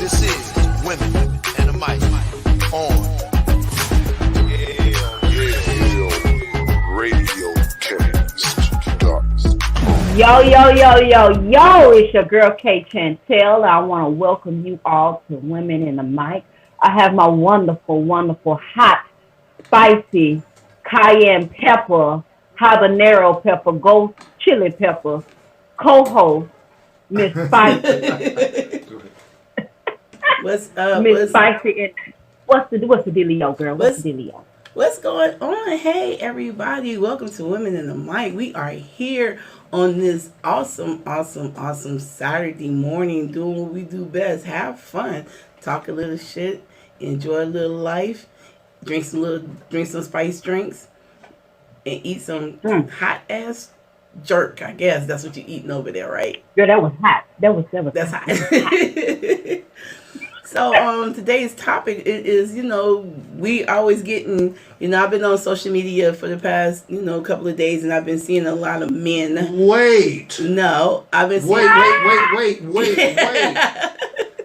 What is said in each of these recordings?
This is Women and the Mic on Yale Radiocast. Yo, it's your girl K Chantel. I want to welcome you all to Women in the Mic. I have my wonderful, hot, spicy, cayenne pepper, habanero pepper, ghost chili pepper, co-host, Miss Spicy. What's up? Miss Spicy. And what's the dealio, girl? What's the dealio? What's going on? Hey, everybody. Welcome to Women in the Mic. We are here on this awesome Saturday morning doing what we do best. Have fun. Talk a little shit. Enjoy a little life. Drink some spice drinks. And eat some hot ass jerk. I guess that's what you're eating over there, right? Girl, that was hot. That's hot. So today's topic is, we always getting, I've been on social media for the past, couple of days, and I've been seeing a lot of men. Wait. No, I've been seeing... Wait.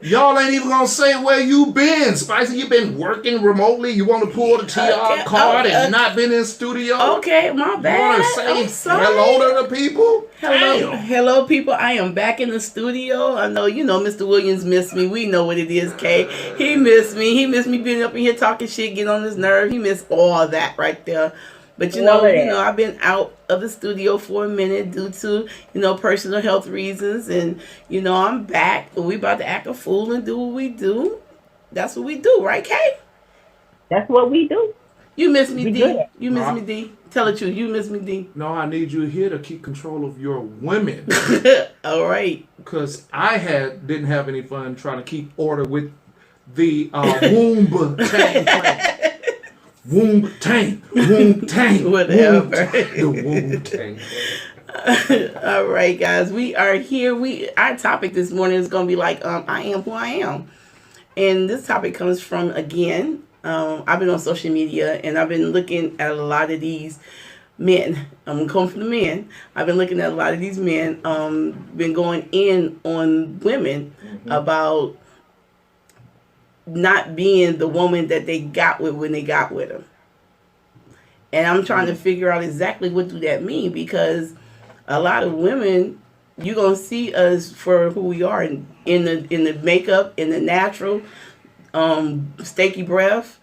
Y'all ain't even gonna say where you been. Spicy, you been working remotely. You want to pull the TR card and not been in studio? Okay, my bad. You want to say hello to the people? Hello, people. I am back in the studio. I know, Mr. Williams missed me. We know what it is, Kay. He missed me. He missed me being up in here talking shit, getting on his nerve. He missed all that right there. But I've been out of the studio for a minute due to, personal health reasons, and I'm back. We about to act a fool and do what we do. That's what we do, right, Kay? That's what we do. You miss me, D. You miss me, D. Tell the truth. You miss me, D. No, I need you here to keep control of your women. All right. Because I didn't have any fun trying to keep order with the womb tank. Womb tank. Whatever. The womb tank. All right, guys. We are here. Our topic this morning is going to be like, I am who I am. And this topic comes from, again, I've been on social media and I've been looking at a lot of these men. I'm going to come from the men. I've been looking at a lot of these men, been going in on women about not being the woman that they got with when they got with them. And I'm trying to figure out exactly what do that mean, because a lot of women, you're going to see us for who we are in the makeup, in the natural, stanky breath,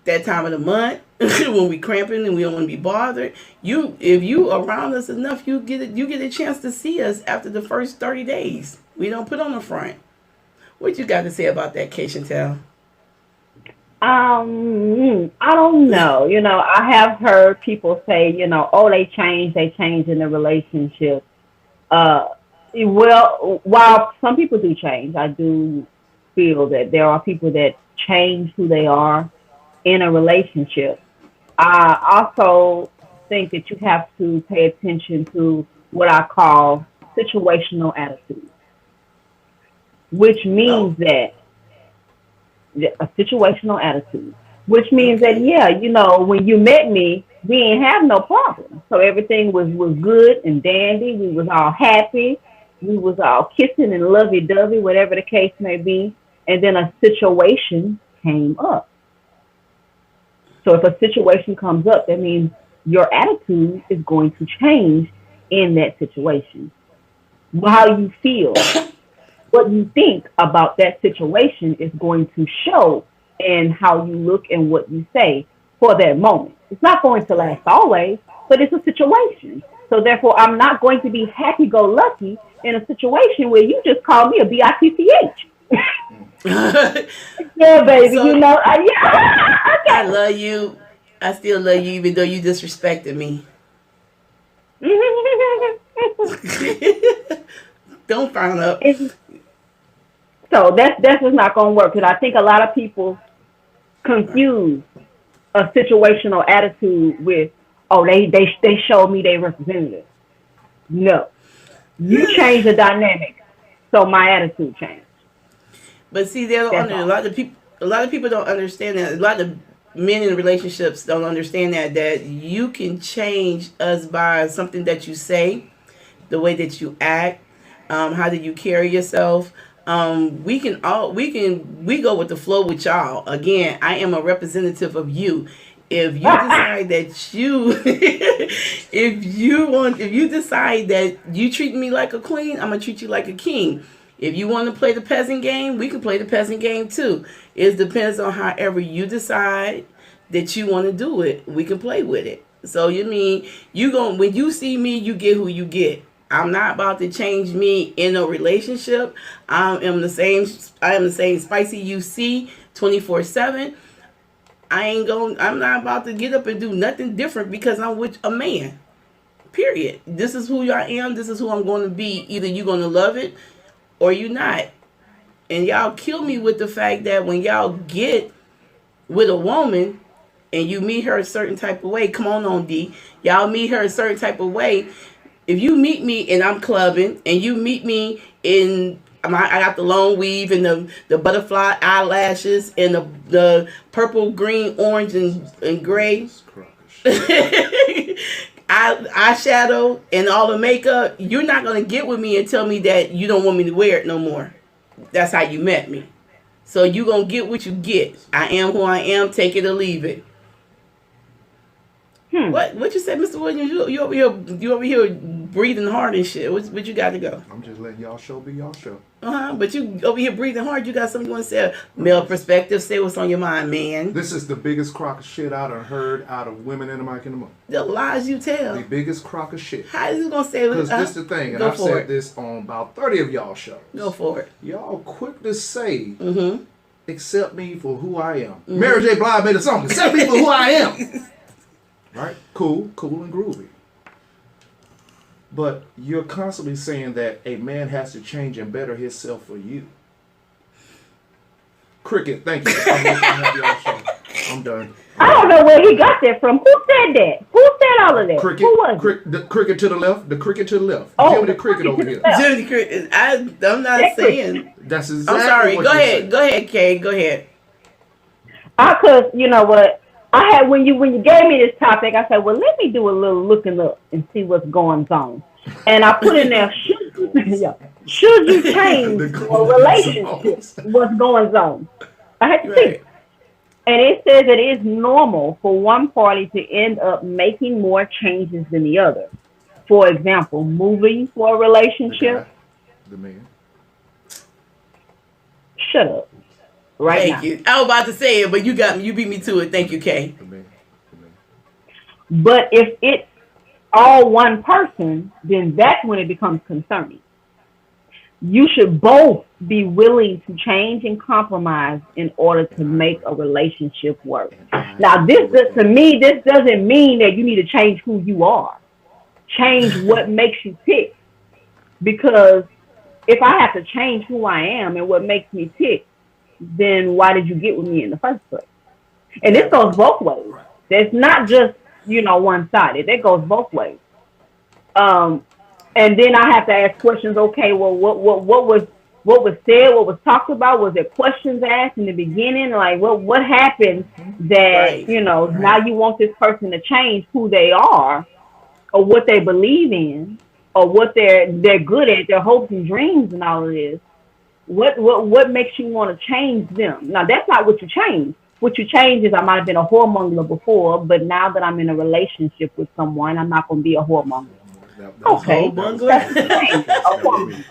that time of the month, when we cramping and we don't want to be bothered. If you around us enough, you get a chance to see us after the first 30 days. We don't put on the front. What you got to say about that, Kay Chantel? I don't know. I have heard people say, they changed in the relationship. Well, while some people do change, I do feel that there are people that change who they are in a relationship. I also think that you have to pay attention to what I call situational attitude, which means that a situational attitude, which means that, when you met me, we ain't have no problem. So everything was good and dandy. We was all happy. We was all kissing and lovey-dovey, whatever the case may be. And then a situation came up. So if a situation comes up, that means your attitude is going to change in that situation. How you feel, what you think about that situation is going to show in how you look and what you say for that moment. It's not going to last always, but it's a situation. So therefore, I'm not going to be happy-go-lucky in a situation where you just call me a bitch. Yeah, baby, So, I love you. I still love you, even though you disrespected me. Don't frown up. So that's just not going to work, because I think a lot of people confuse a situational attitude with, they showed me they representative. No, you change the dynamic, so my attitude changed. But see, a lot of people don't understand that. A lot of men in relationships don't understand that you can change us by something that you say, the way that you act, how do you carry yourself, We go with the flow with y'all. Again, I am a representative of you. If you decide that if you decide that you treat me like a queen, I'm gonna treat you like a king. If you want to play the peasant game, we can play the peasant game too. It depends on however you decide that you want to do it. We can play with it. So when you see me, you get who you get. I'm not about to change me in a relationship. I am the same spicy you see 24/7. I'm not about to get up and do nothing different because I'm with a man. Period. This is who I am. This is who I'm going to be. Either you're going to love it or you're not. And y'all kill me with the fact that when y'all get with a woman and you meet her a certain type of way, come on, D. Y'all meet her a certain type of way. If you meet me and I'm clubbing and you meet me in I got the long weave and the butterfly eyelashes and the purple, green, orange, and gray eyeshadow and all the makeup, you're not going to get with me and tell me that you don't want me to wear it no more. That's how you met me. So you're going to get what you get. I am who I am. Take it or leave it. What you said, Mr. Williams? You over here breathing hard and shit. What you got to go? I'm just letting y'all show be y'all show. But you over here breathing hard. You got something you want to say? Male perspective. Say what's on your mind, man. This is the biggest crock of shit I done heard out of women in the mic in the month. The lies you tell. The biggest crock of shit. How is you gonna say? Because this the thing, and I've said this on about 30 of y'all shows. Go for it. Y'all quick to say, accept me for who I am. Mary J. Blige made a song. Accept me for who I am. Right? Cool and groovy. But you're constantly saying that a man has to change and better himself for you. Cricket, thank you. I'm done. I don't know where he got that from. Who said that? Who said all of that? Cricket. Who was it? The cricket to the left. The cricket to the left. Oh, Jimmy the cricket over here. Jimmy the cricket. I'm not saying. That's exactly. I'm sorry. What Go you're ahead. saying. Go ahead, Kay. Go ahead. Cause you know what? I had when you gave me this topic, I said, well, let me do a little looking up and see what's going on. And I put in there, should you change a relationship? What's going on? I had to see. And it says it is normal for one party to end up making more changes than the other. For example, moving for a relationship. The man. Shut up. Right Thank you. I was about to say it, but you got me. You beat me to it. Thank you, Kay. But if it's all one person, then that's when it becomes concerning. You should both be willing to change and compromise in order to make a relationship work. Now, to me, this doesn't mean that you need to change who you are. Change what makes you tick. Because if I have to change who I am and what makes me tick, then why did you get with me in the first place? And this goes both ways. It's not just, one-sided. It goes both ways. And then I have to ask questions. Okay, well, what was said? What was talked about? Was there questions asked in the beginning? Like, what happened that now you want this person to change who they are, or what they believe in, or what they're good at, their hopes and dreams, and all of this? What makes you want to change them? Now, that's not what you change. What you change is I might have been a whoremongler before, but now that I'm in a relationship with someone, I'm not going to be a whoremonger. Okay. That's me.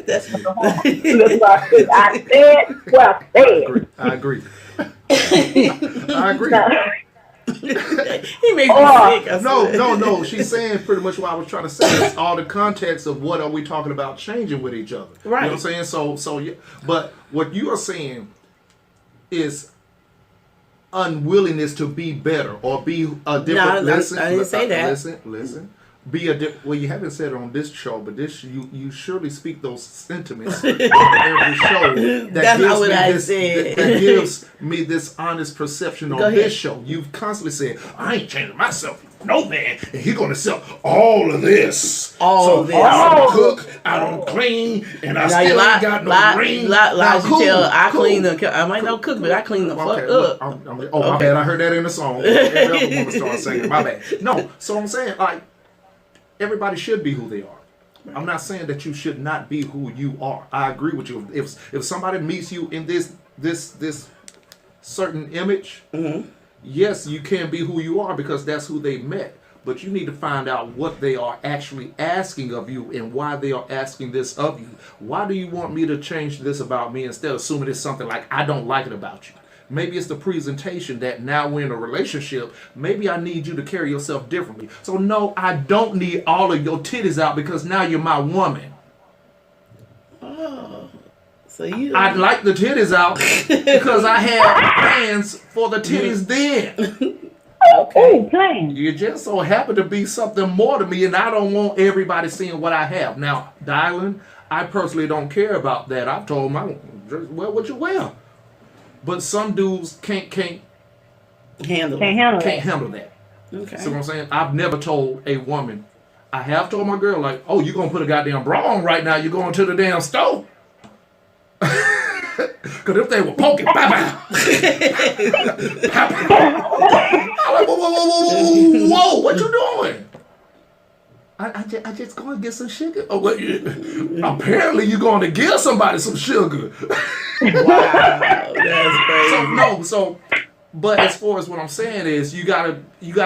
That's me. I said what I said. I agree. He makes me sick. No. She's saying pretty much what I was trying to say. It's all the context of what are we talking about changing with each other. Right. You know what I'm saying? So yeah. But what you are saying is unwillingness to be better or be a different. No, I didn't say that. Listen. Be a well, you haven't said it on this show, but this you surely speak those sentiments on every show. That's not what I said. That gives me this honest perception on this show. You've constantly said, "I ain't changing myself, no man, and he's gonna sell all of this. All of this. I don't cook, I don't clean, and I still ain't got no ring." I clean the. I might not cook, but I clean the fuck up. My bad. I heard that in the song. Every other woman started singing. My bad. No, so I'm saying like. Everybody should be who they are. I'm not saying that you should not be who you are. I agree with you. If somebody meets you in this certain image, yes, you can be who you are because that's who they met. But you need to find out what they are actually asking of you and why they are asking this of you. Why do you want me to change this about me instead of assuming it's something like I don't like it about you? Maybe it's the presentation that now we're in a relationship. Maybe I need you to carry yourself differently. So no, I don't need all of your titties out because now you're my woman. Oh, so you? I'd like the titties out because I had plans for the titties then. Okay. Plans. You just so happen to be something more to me, and I don't want everybody seeing what I have. Now, Dylan, I personally don't care about that. I've told my, wear what you wear. But some dudes can't handle that. Okay. See what I'm saying? I've never told a woman. I have told my girl, like, oh, you gonna put a goddamn bra on right now, you're going to the damn stove. Because if they were poking, pow. I'm like, whoa, what you doing? I just going to get some sugar. Oh, well, apparently you're going to give somebody some sugar. Wow, that's crazy. But as far as what I'm saying is, you gotta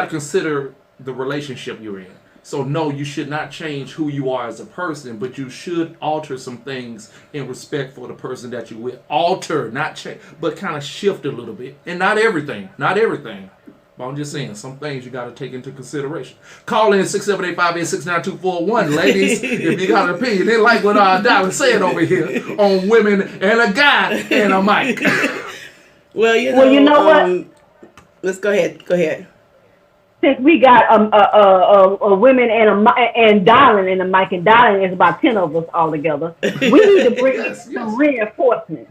consider the relationship you're in. So no, you should not change who you are as a person, but you should alter some things in respect for the person that you're with. Alter, not change, but kind of shift a little bit. And not everything. But I'm just saying, some things you got to take into consideration. Call in 678-586-9241. Ladies, if you got an opinion, they like what Dallas said over here on women and a guy and a mic. Well, you know what? Let's go ahead. Since we got a women and Darling in the mic, and Darling is about 10 of us all together, we need to bring some reinforcements.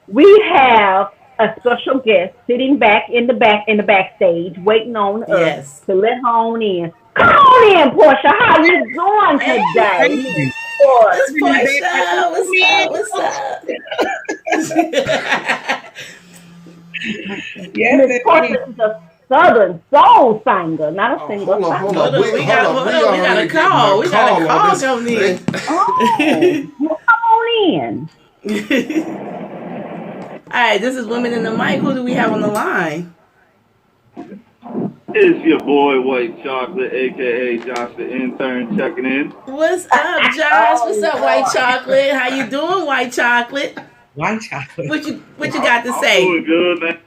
We have a special guest sitting back in the backstage, waiting on us to let her on in. Come on in, Portia. How you doing today? Portia, what's up? Miss Portia is a Southern soul singer, not a singer. Hold on. We got a call. We got a call coming in. Well, come on in. All right, this is Women in the Mic. Who do we have on the line? It's your boy, White Chocolate, a.k.a. Josh the Intern, checking in. What's up, Josh? What's up, White Chocolate? How you doing, White Chocolate? White Chocolate. What you got to say? I'm doing good, man.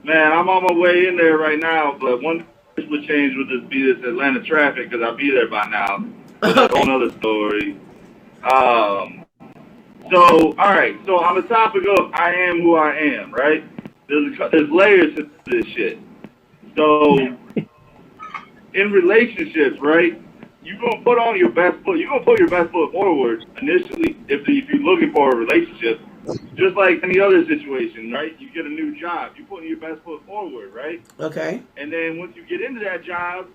Man, I'm on my way in there right now, but one thing would change would just be this Atlanta traffic, because I'll be there by now. That's a whole other story. So, all right. So on the topic of I am who I am, right? There's layers to this shit. So in relationships, right? You're gonna put on your best foot. You're gonna put your best foot forward initially if you're looking for a relationship. Just like any other situation, right? You get a new job. You're putting your best foot forward, right? Okay. And then once you get into that job,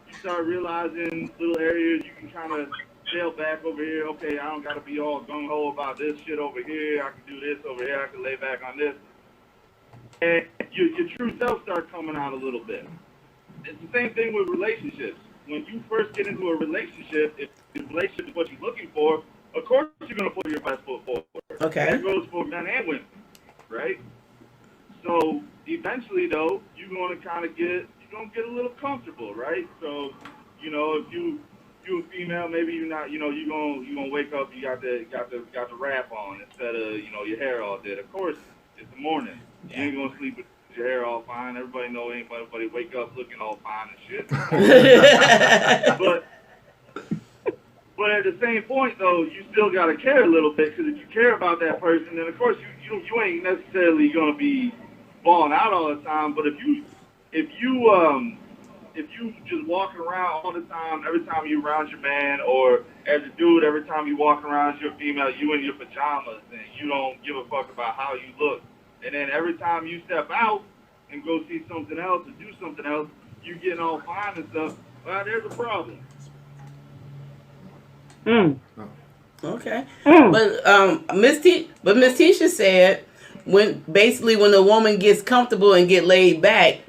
you start realizing little areas you can kind of sail back over here. Okay, I don't got to be all gung-ho about this shit over here. I can do this over here. I can lay back on this. And your true self starts coming out a little bit. It's the same thing with relationships. When you first get into a relationship, if the relationship is what you're looking for, of course you're going to put your best foot forward. Okay. That goes for men and women, right? So eventually, though, you're going to get a little comfortable, right? So, if you a female, maybe you're not, you're gonna wake up, you got the wrap on instead of your hair all dead. Of course, it's the morning. You ain't gonna sleep with your hair all fine. Everybody know anybody wake up looking all fine and shit. But at the same point, though, you still gotta care a little bit, because if you care about that person, then of course you ain't necessarily gonna be balling out all the time. But if you just walking around all the time, every time you around your man, or as a dude, every time you walk around as your female, you in your pajamas, and you don't give a fuck about how you look. And then every time you step out and go see something else or do something else, you getting all fine and stuff, well, there's a problem. Okay. But Miss Tisha said when the woman gets comfortable and get laid back,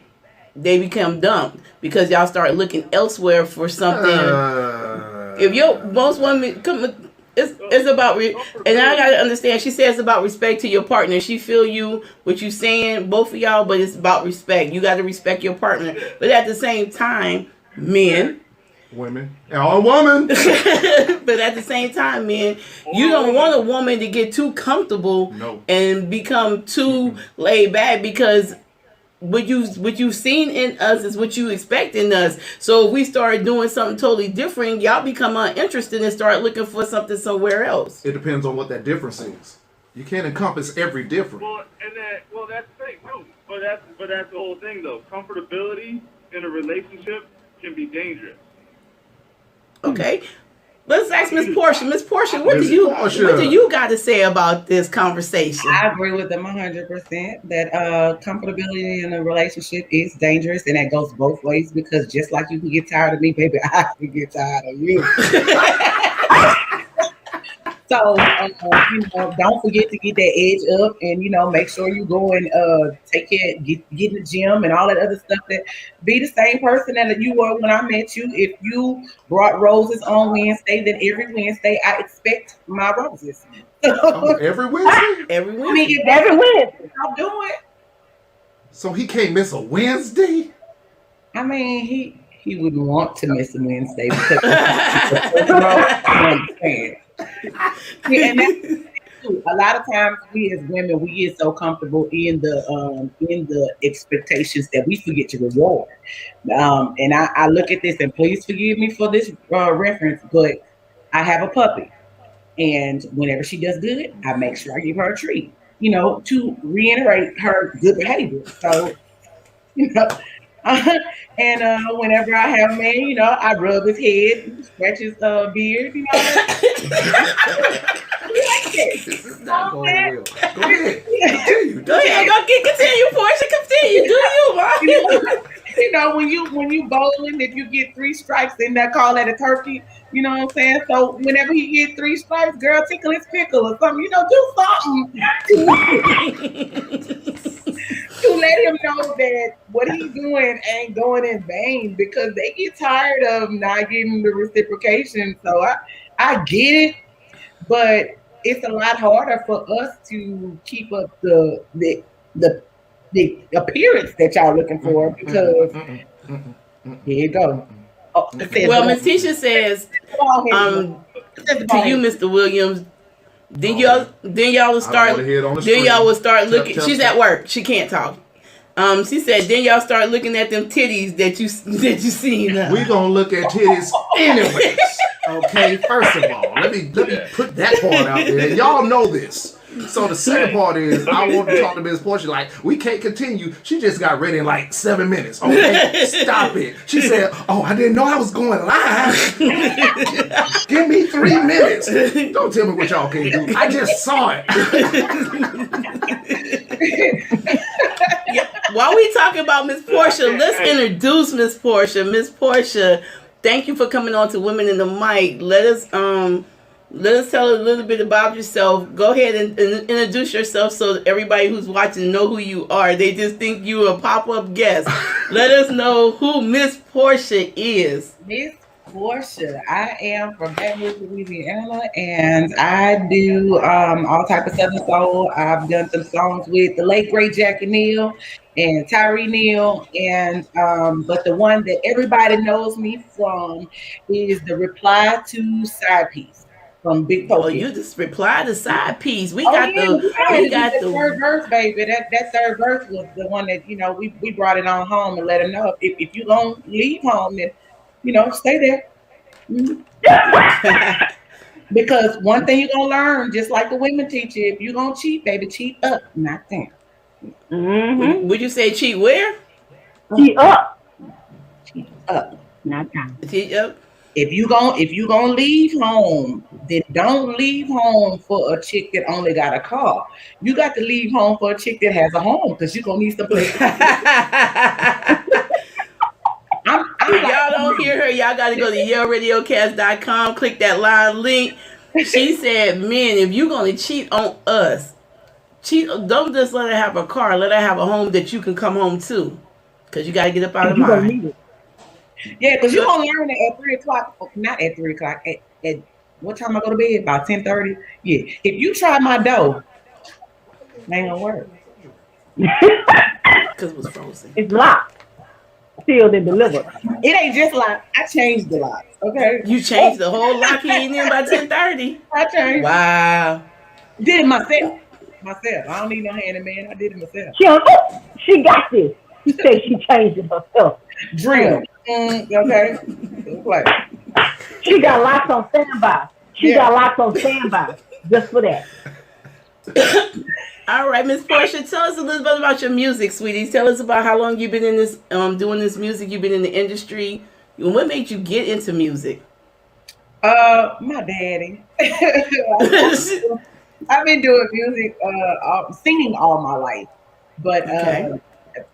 they become dumb because y'all start looking elsewhere for something. If most women come, it's about and I gotta understand. She says it's about respect to your partner. She feel you what you saying, both of y'all, but it's about respect. You got to respect your partner. But at the same time, men, women, all woman. but at the same time, man, you don't want a woman to get too comfortable and become too laid back, because what you've seen in us is what you expect in us. So if we start doing something totally different, y'all become uninterested and start looking for something somewhere else. It depends on what that difference is. You can't encompass every difference. Well, that's the thing. No, but that's the whole thing, though. Comfortability in a relationship can be dangerous. Okay. Let's ask Miss Portia. Miss Portia, what do you got to say about this conversation? I agree with them 100% that comfortability in a relationship is dangerous, and that goes both ways, because just like you can get tired of me, baby, I can get tired of you. So, don't forget to get that edge up, and, make sure you go and take care, get in the gym and all that other stuff. That be the same person that you were when I met you. If you brought roses on Wednesday, then every Wednesday I expect my roses. Every Wednesday? Every Wednesday. I mean, Every Wednesday. I'm doing. So he can't miss a Wednesday? I mean, he wouldn't want to miss a Wednesday because I understand. Yeah, and that's a lot of times we as women, we get so comfortable in the expectations that we forget to reward. And I look at this, and please forgive me for this reference, but I have a puppy, and whenever she does good, I make sure I give her a treat, to reiterate her good behavior. So, and whenever I have a man, I rub his head, scratch his beard, This is not going well. Go ahead. Continue, Portia. Continue. Do you, man? When you bowling, if you get 3 strikes, then they call that a turkey. You know what I'm saying? So whenever he get 3 strikes, girl, tickle his pickle or something. Do something to let him know that what he's doing ain't going in vain, because they get tired of not getting the reciprocation. So I get it, but it's a lot harder for us to keep up the appearance that y'all looking for, because here you go. Well, Miss Tisha says, to you, Mr. Williams, then y'all will start looking. She's at work. She can't talk. She said, then y'all start looking at them titties that you seen. We gonna look at titties anyways. Okay, first of all, let me put that part out there. Y'all know this. So the second part is, I want to talk to Miss Portia. Like, we can't continue. She just got ready in like 7 minutes. Okay, stop it. She said, "Oh, I didn't know I was going live. Give me 3 minutes. Don't tell me what y'all can't do. I just saw it." While we talking about Miss Portia, let's introduce Miss Portia. Miss Portia, thank you for coming on to Women in the Mic. Let us tell a little bit about yourself. Go ahead and introduce yourself so that everybody who's watching know who you are. They just think you a pop-up guest. Let us know who Miss Portia is. Miss Portia, I am from Baton Rouge, Louisiana, and I do all type of Southern soul. I've done some songs with the late great Jackie Neal and Tyree Neal, and but the one that everybody knows me from is the Reply to Side Piece from Big Portia. Oh, you just reply to Side Piece. We got the third verse, baby. That third verse was the one that we brought it on home and let them know if you gonna leave home, then stay there. Mm-hmm. Because one thing you're gonna learn, just like the women teach you, if you're gonna cheat, baby, cheat up, not down. Mm-hmm. Would you say cheat where? Cheat up. Cheat up, not down. Cheat up. If you gonna leave home, then don't leave home for a chick that only got a car. You got to leave home for a chick that has a home, because you're gonna need some place. If y'all don't hear her, y'all got to go to YaleRadiocast.com, click that live link. She said, men, if you're going to cheat on us, don't just let her have a car. Let her have a home that you can come home to, because you got to get up out of mine. Yeah, because you're gonna learn it at 3 o'clock. Not at 3 o'clock. At what time I go to bed? About 10:30. Yeah. If you try my dough, it ain't gonna work. Because it was frozen. It's locked, sealed, and delivered. It ain't just like I changed the locks. Okay. You changed the whole lock in there by 10:30. I changed. Wow. Did it myself. I don't need no handyman. I did it myself. She got this. She said she changed it herself. Drill. Okay. Like, She got locks on standby. She got locks on standby just for that. All right, Miss Portia, tell us a little bit about your music, sweetie. Tell us about how long you've been in this, doing this music. You've been in the industry. What made you get into music? My daddy. I've been doing music, singing all my life, but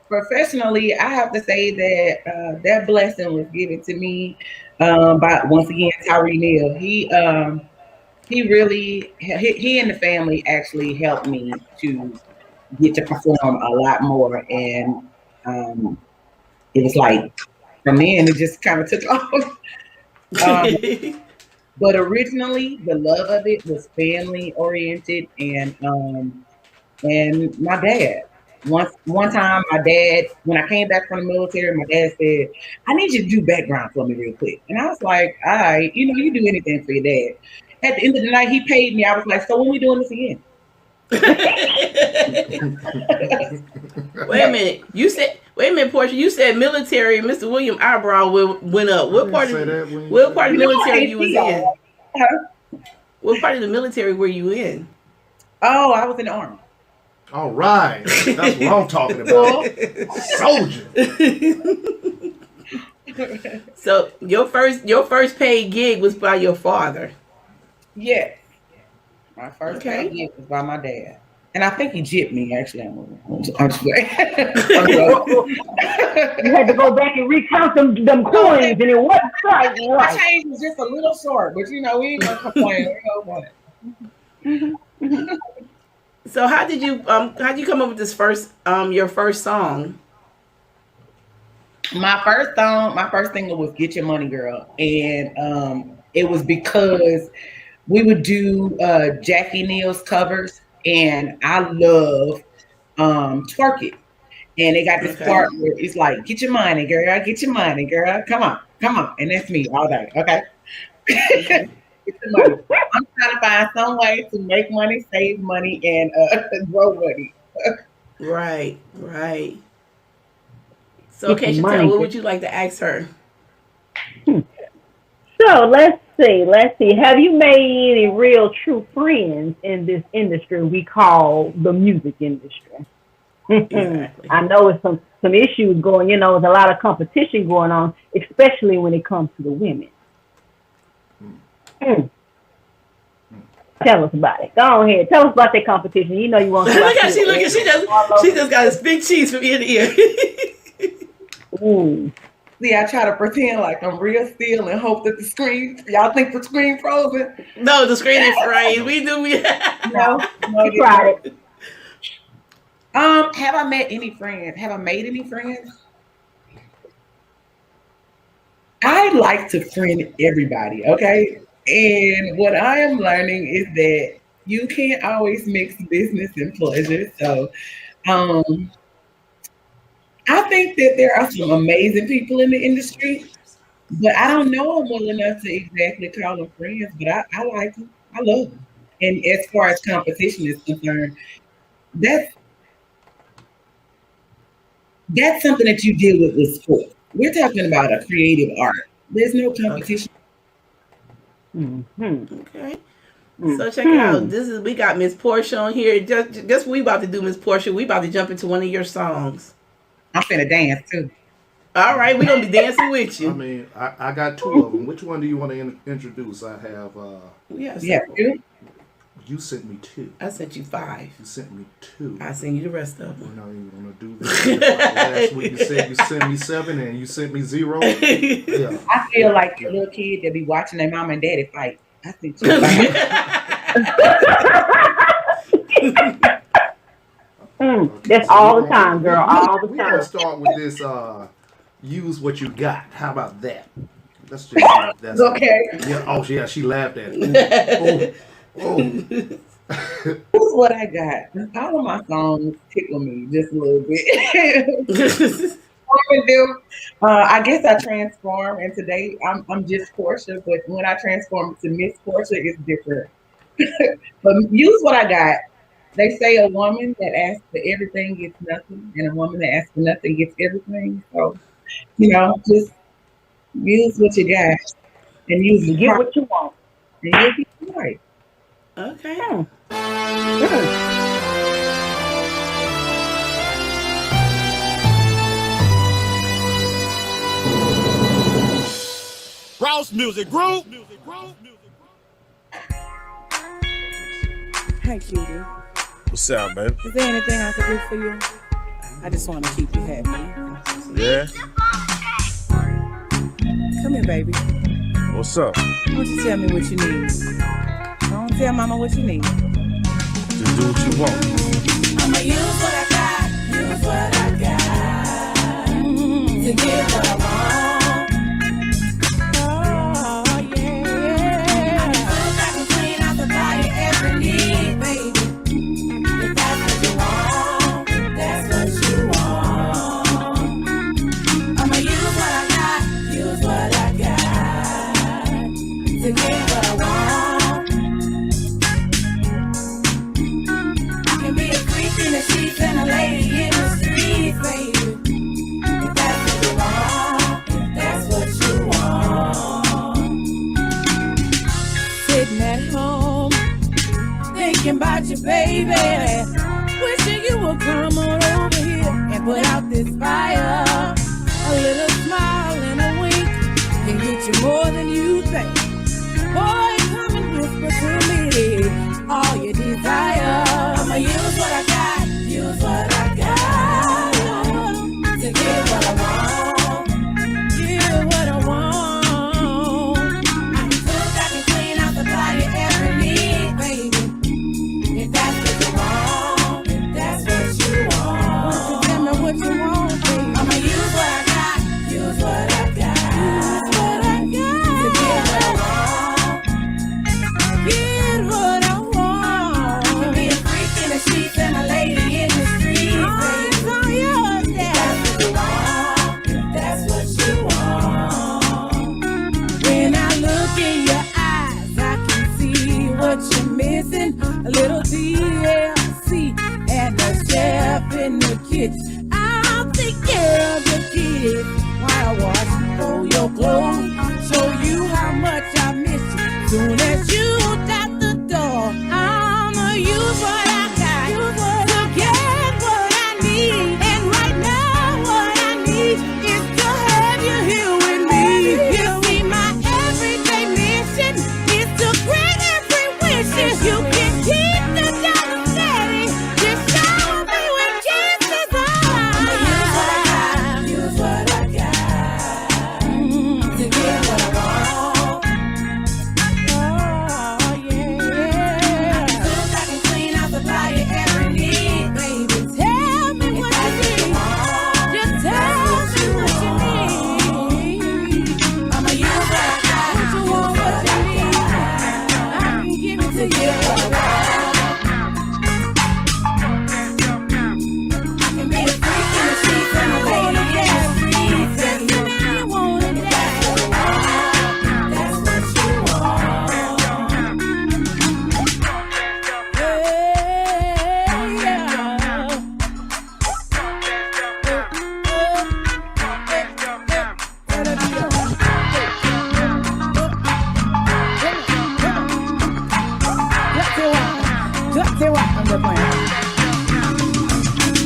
professionally, I have to say that that blessing was given to me by once again Tyree Neal. He really he and the family actually helped me to get to perform a lot more, and it was like from then it just kind of took off. But originally, the love of it was family oriented, and my dad. One time, my dad, when I came back from the military, my dad said, "I need you to do background for me real quick." And I was like, "All right, you do anything for your dad." At the end of the night, he paid me. I was like, "So when we doing this again?" Wait a minute. Wait a minute, Portia. You said military. Mr. William eyebrow went up. What part of the military you was in? What part of the military were you in? Oh, I was in the Army. All right, that's what I'm talking about. Soldier. So your first paid gig was by your father. Yes. My first paid gig was by my dad. And I think he gypped me, actually. I'm just You had to go back and recount them coins, and it wasn't right. My change was just a little short, but we ain't gonna complain. So how did you come up with this your first song? My first single was "Get Your Money, Girl," and it was because we would do Jackie Neal's covers, and I love Twerk It, and they got this part where it's like, "Get your money, girl, get your money, girl, come on," and that's me all day. Okay. Get the money. I'm trying to find some way to make money, save money, and grow money. Right. So, Keisha, what would you like to ask her? So let's see. Have you made any real true friends in this industry we call the music industry? Exactly. I know it's some issues going. There's a lot of competition going on, especially when it comes to the women. Tell us about it. Go ahead. Tell us about that competition. You want to. Look at she just got this big cheese from ear to ear. See, I try to pretend like I'm real still and hope that y'all think the screen frozen? No, the screen is frozen. We do. No, you tried it. Have I met any friends? Have I made any friends? I like to friend everybody, okay? And what I am learning is that you can't always mix business and pleasure. So I think that there are some amazing people in the industry, but I don't know them well enough to exactly call them friends, but I like them. I love them. And as far as competition is concerned, that's something that you deal with sport. We're talking about a creative art. There's no competition. Okay. So check it out. We got Miss Portia on here. Just what we about to do, Miss Portia. We about to jump into one of your songs. I'm finna dance too. All right, we're gonna be dancing with you. I mean, I got two of them. Which one do you want to introduce? I have. Two. You sent me 2. I sent you 5. You sent me 2. I sent you the rest of them. We're not even gonna do this. Last week you said you sent me 7 and you sent me 0. Yeah. I feel like the little kid that be watching their mom and daddy fight. I think that's all the time, girl. All the time. We're gonna start with this use what you got. How about that? That's just that's Okay. Yeah. Oh yeah. She laughed at it. Oh. Here's what I got. All of my songs tickle me just a little bit. I guess I transform, and today I'm just Portia, but when I transform to Miss Portia, it's different. But use what I got. They say a woman that asks for everything gets nothing, and a woman that asks for nothing gets everything. So, just use what you got and use You the get what you want. and you'll be right. Okay. Rouse Music Group. Hey, cutie. What's up, baby? Is there anything I can do for you? I just want to keep you happy. Yeah. Come here, baby. What's up? Why don't you tell me what you need? Don't tell mama what you need. Just do what you want. I'ma use what I got. Use what I got. To get what I want. Oh, yeah. I can clean out the body every need, baby. If that's what you want, that's what you want. I'ma use what I got. Use what I got. To get what I want. I can be a creep in the sheets and a lady in the streets, baby. If that's what you want, if that's what you want. Sitting at home, thinking about you, baby. Wishing you would come on over here and put out this fire. A little smile and a wink can get you more than you think. Boy, come and whisper to me all your desire. I'ma use what I got, use what I got to get what I want, get what I want. I can cook, I can clean out the body every need, baby. If that's what you want, if that's what you want, tell me what you want, baby. I'ma use what I got, use what I got, use what I got to get what I want. Get what I want. I can be a freak in the sheets and a lady in the streets, baby. If that's what you want. When I look in your eyes, I can see what you're missing. A little TLC and a chef in the kitchen. I'll take care of the kids while I wash and fold your clothes. Show you how much I miss you. Soon as you out the door, I'ma use what I got to get what I need. And right now, what I need is to have you here with me. You see, my everyday mission is to grant every wish. If you can keep the dollar steady, just shower me with kisses. I'ma use what I got to get what I want. Oh, yeah. Cook, I can clean out the body every need, baby. Tell me what you need. Just tell me what you need. I'ma use what I got. What you want, what you need. I can give it to you. I can be a freak in the sheets and a lady in the streets. Just tell me how you want it. That's what you want. That's what you want.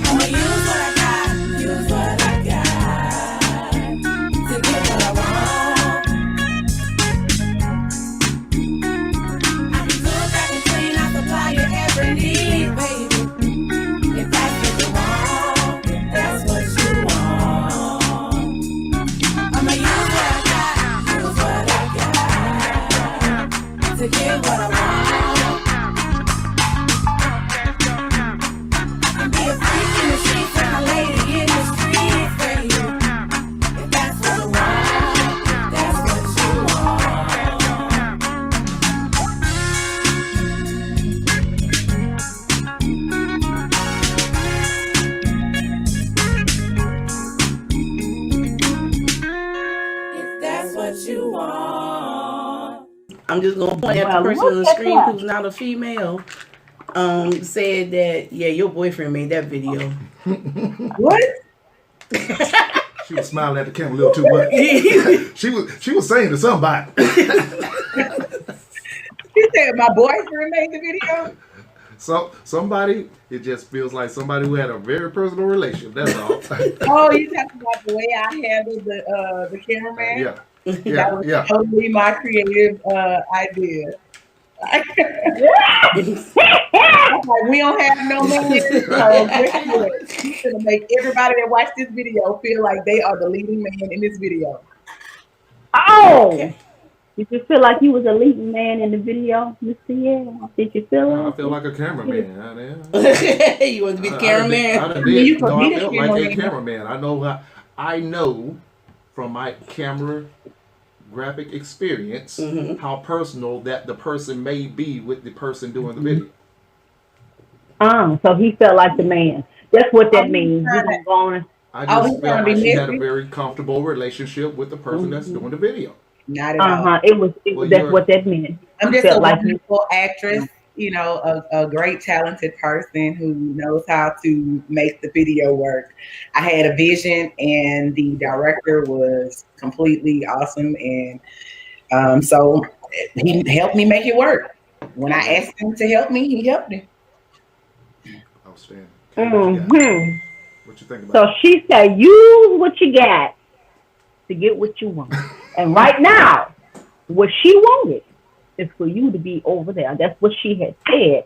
I'ma use what I got, use what I got to get what I want. I can cook, I can clean out the fire every need, baby. If that's what you want, if that's what you want. I'ma use what I got to get what I want. I'm just gonna point at the person on the screen who's not a female. Said that your boyfriend made that video. What? She was smiling at the camera a little too much. she was saying to somebody. She said my boyfriend made the video. So somebody, it just feels like somebody who had a very personal relationship. That's all. Oh, you talking about the way I handled the cameraman? Yeah. That was totally my creative idea. Like, we don't have no money, so he's gonna make everybody that watch this video feel like they are the leading man in this video. Oh, did you feel like you was a leading man in the video, Mr. Yeah? Did you feel I like? feel like a cameraman. You want to be the cameraman? I felt like a cameraman. I know from my camera graphic experience how personal that the person may be with the person doing the video. So he felt like the man. That's what that means. I just felt like she had a very comfortable relationship with the person that's doing the video. Not at all. It was that's what that meant. I'm just a wonderful actress, a great talented person who knows how to make the video work. I had a vision and the director was completely awesome, and so he helped me make it work. When I asked him to help me, he helped me. Outstanding. What you think about So she said, use what you got to get what you want. And right now, what she wanted is for you to be over there. That's what she had said.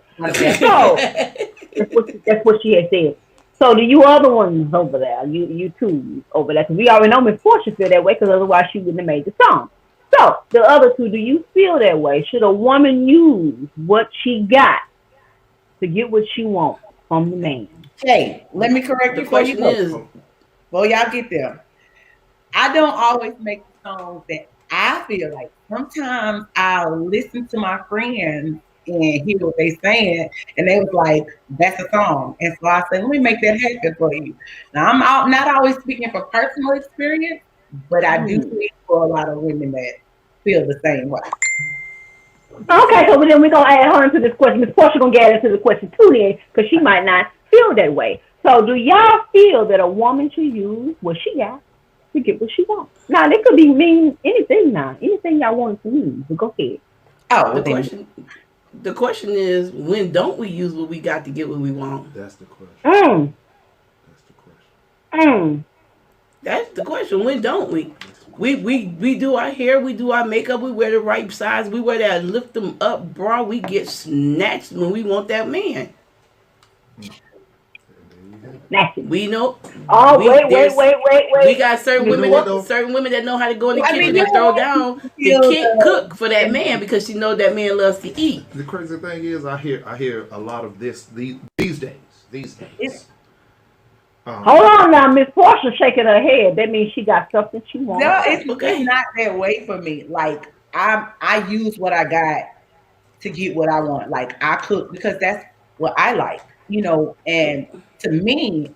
So that's what she had said. So do you other ones over there, you two over there, because we already know Miss Portia feel that way, because otherwise she wouldn't have made the song. So the other two, do you feel that way? Should a woman use what she got to get what she wants from the man? Hey, let me correct you before you go. Well, y'all get there. I don't always make the songs that I feel like. Sometimes I'll listen to my friends and hear what they saying, and they was like, "That's a song." And so I said, "Let me make that happen for you." Now I'm not always speaking from personal experience, but I do speak for a lot of women that feel the same way. Okay, so then we're gonna add her into this question. Miss Portia gonna get into the question too, then, because she might not feel that way. So, do y'all feel that a woman should use what she got to get what she wants? Now, it could mean anything. Now, anything y'all want it to mean. But go ahead. Oh, the question is, when don't we use what we got to get what we want? That's the question. That's the question. When don't we? We do our hair, we do our makeup, we wear the right size, we wear that lift them up bra, we get snatched when we want that man. We know. Oh, wait. We got certain women that know how to go in the kitchen and throw down the cook for that man because she know that man loves to eat. The crazy thing is, I hear a lot of this these days. Hold on now, Miss Portia shaking her head. That means she got something she wants. No, it's not that way for me. Like I use what I got to get what I want. Like I cook because that's what I like, and to me,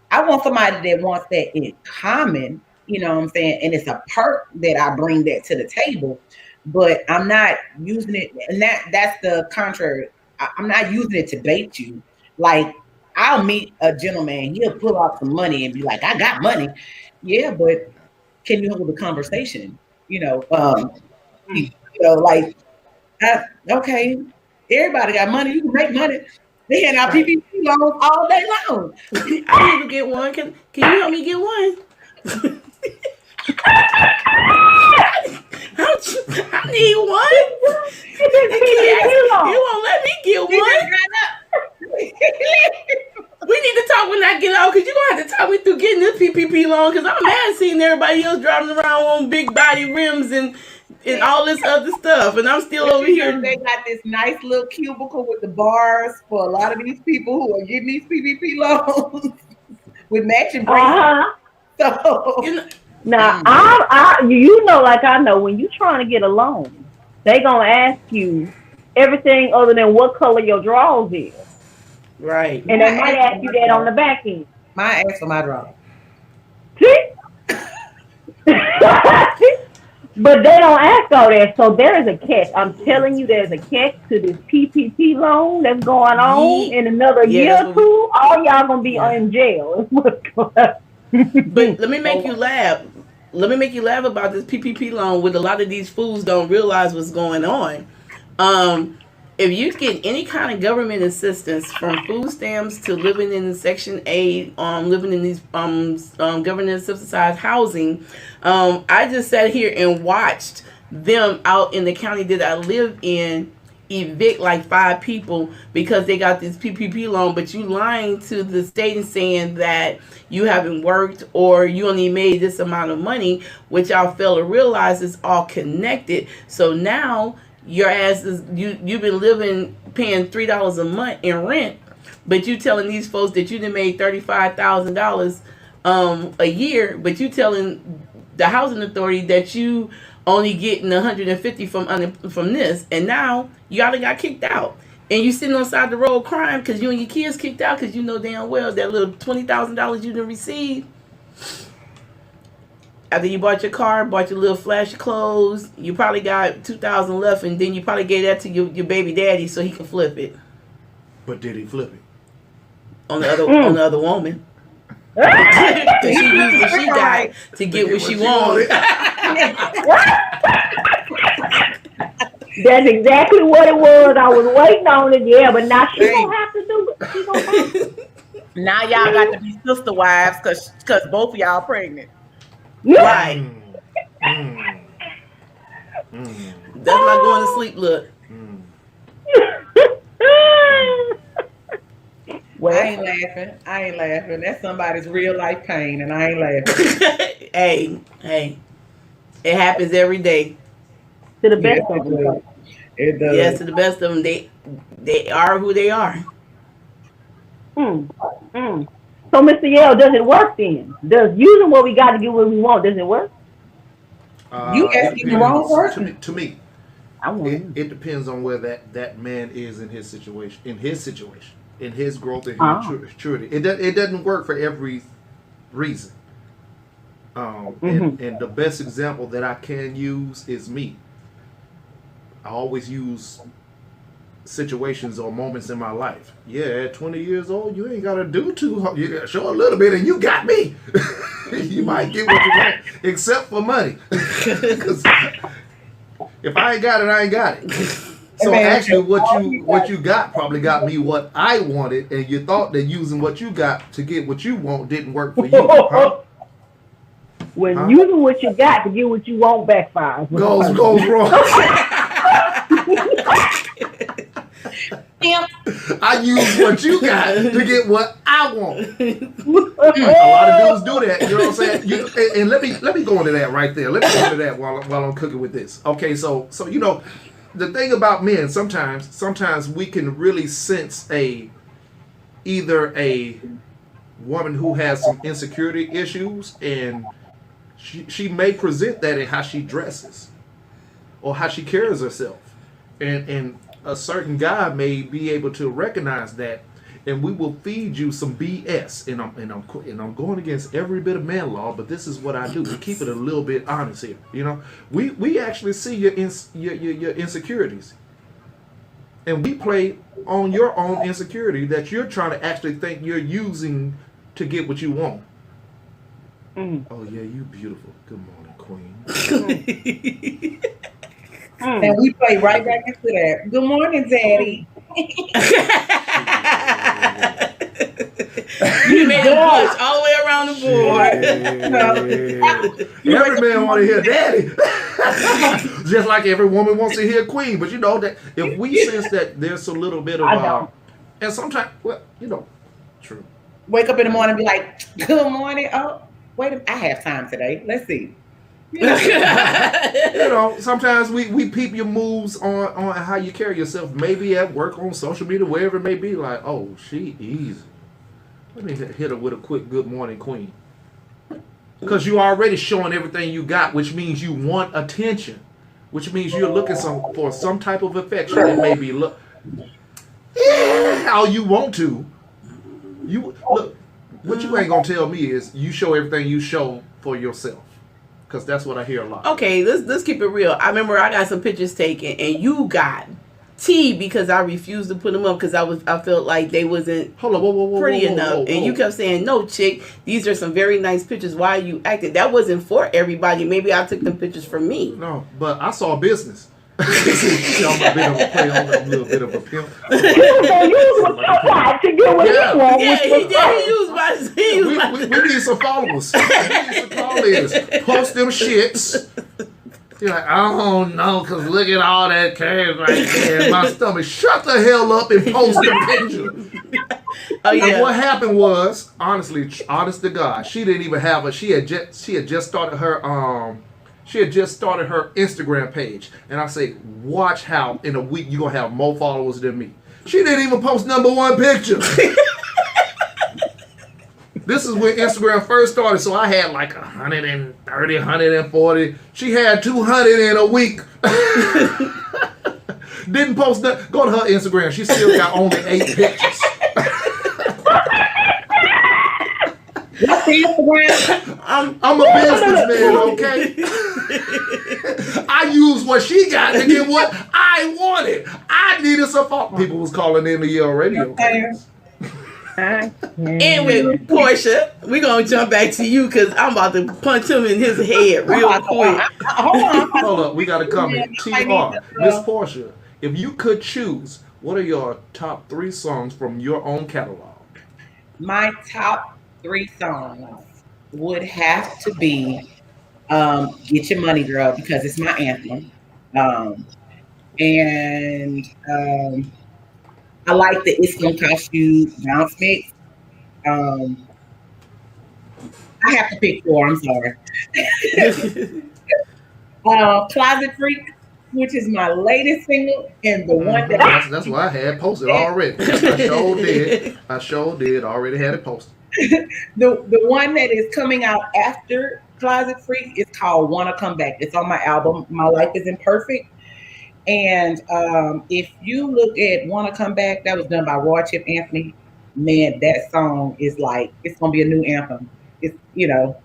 I want somebody that wants that in common, you know what I'm saying? And it's a perk that I bring that to the table, but I'm not using it. And that's the contrary. I'm not using it to bait you. Like I'll meet a gentleman, he'll pull out some money and be like, I got money. Yeah, but can you hold the conversation? Okay, everybody got money, you can make money. They hand out PPP loans all day long. I need to get one. Can you help me get one? I need one. You won't let me get one. We need to talk when I get out, because you're going to have to talk me through getting this PPP loan, because I'm mad seeing everybody else driving around on big body rims and all this other stuff, and I'm still over here. They got this nice little cubicle with the bars for a lot of these people who are getting these PPP loans with matching bracelets. So now, like I know, when you're trying to get a loan, they gonna ask you everything other than what color your drawers is. Right. And they might ask you that on the back end. My ask for my drawers. See? But they don't ask all that. So there is a catch. I'm telling you, there's a catch to this PPP loan that's going on in another year or two. All y'all gonna be in jail. But let me make you laugh. Let me make you laugh about this PPP loan. With a lot of these fools don't realize what's going on. If you get any kind of government assistance, from food stamps to living in Section 8, living in these government subsidized housing, I just sat here and watched them out in the county that I live in evict like 5 people because they got this PPP loan, but you lying to the state and saying that you haven't worked or you only made this amount of money, which y'all fail to realize is all connected. So now your ass is you've been living paying $3 a month in rent, but you telling these folks that you done made $35,000 a year, but you telling the housing authority that you only getting 150 from this, and now y'all got kicked out, and you sitting on the side of the road crying because you and your kids kicked out because you know damn well that little $20,000 you didn't receive. After you bought your car, bought your little flashy clothes, you probably got $2,000 left, and then you probably gave that to your baby daddy so he can flip it. But did he flip it? On the other woman. Because she used what she got to get what she wanted. That's exactly what it was. I was waiting on it, yeah, but now she gonna have to do it. She gonna have to. Now y'all got to be sister wives because both of y'all pregnant. Right. That's not going to sleep look. Well, I ain't laughing. That's somebody's real life pain, and I ain't laughing. Hey, it happens every day. To the best of them. It does. Yes, to the best of them. They are who they are. So, Mr. Yale, does it work then? Does using what we got to get what we want, does it work? You asking the wrong person. To me, it depends on where that man is in his situation, in his growth and his maturity. It doesn't work for every reason. And the best example that I can use is me. I always use situations or moments in my life. Yeah, at 20 years old, you ain't got to do too hard. You got to show a little bit and you got me. You might get what you want, except for money. Because if I ain't got it, I ain't got it. So actually what you got probably got me what I wanted, and you thought that using what you got to get what you want didn't work for you. Huh? When using what you got to get what you want backfires. Goes wrong. I use what you got to get what I want. A lot of dudes do that. You know what I'm saying? And let me go into that right there. Let me go into that while I'm cooking with this. Okay, so you know, the thing about men, sometimes we can really sense either a woman who has some insecurity issues, and she may present that in how she dresses or how she carries herself, and a certain guy may be able to recognize that, and we will feed you some BS. And I'm going against every bit of man law, but this is what I do. We keep it a little bit honest here. You know, we actually see your insecurities, and we play on your own insecurity that you're trying to actually think you're using to get what you want. Oh yeah, you beautiful. Good morning, queen. And we play right back into that. Good morning, Daddy. You made a push all the way around the board. Every man want to hear daddy. Just like every woman wants to hear queen. But you know that if we sense that there's a little bit of and sometimes, well, you know, true. Wake up in the morning and be like, good morning. Oh, wait a minute. I have time today. Let's see. You know, sometimes we peep your moves on how you carry yourself, maybe at work, on social media, wherever it may be. Like, oh, she easy. Let me hit her with a quick good morning, queen. Because you already showing everything you got, which means you want attention, which means you're looking for some type of affection. It may be how you want to. You look. What you ain't gonna tell me is you show everything you show for yourself. Because that's what I hear a lot. Okay, let's keep it real. I remember I got some pictures taken, and you got T because I refused to put them up because I felt like they wasn't pretty enough. And you kept saying, "No, chick, these are some very nice pictures. Why are you acting?" That wasn't for everybody. Maybe I took them pictures for me. No, but I saw business. I'm a bit of a play on a little bit of a pimp. You was gonna use what you got to get what you want. Yeah, he did. He used my. We need some followers. We need some followers. Post them shits. You're like, I don't know, because look at all that cash right there in my stomach. Shut the hell up and post the picture. Oh yeah. And what happened was, honest to God, she didn't even have a. She had just started her Instagram page, and I say, watch how in a week you're gonna have more followers than me. She didn't even post number one picture. This is when Instagram first started, so I had like 130, 140. She had 200 in a week. Didn't post that. Go to her Instagram. She still got only 8 pictures. What's the Instagram? I'm a businessman, okay? I used what she got to get what I wanted. I needed some follow. People was calling in the Yale Radiocast. Anyway, Portia, we're gonna jump back to you because I'm about to punch him in his head real quick. Hold up, we gotta come in. TR, Miss Portia, if you could choose, what are your top 3 songs from your own catalog? My top 3 songs would have to be Get Your Money Girl, because it's my anthem. I like the It's Gonna Cost You bounce mix. I have to pick 4, I'm sorry. Closet Freak, which is my latest single, and the one that that's what I had posted already. I sure did. Already had it posted. The one that is coming out after Closet Freak is called Wanna Come Back. It's on my album, My Life Is Imperfect. And if you look at Wanna Come Back, that was done by Roy Chip Anthony. Man, that song is like, it's gonna be a new anthem. It's, you know,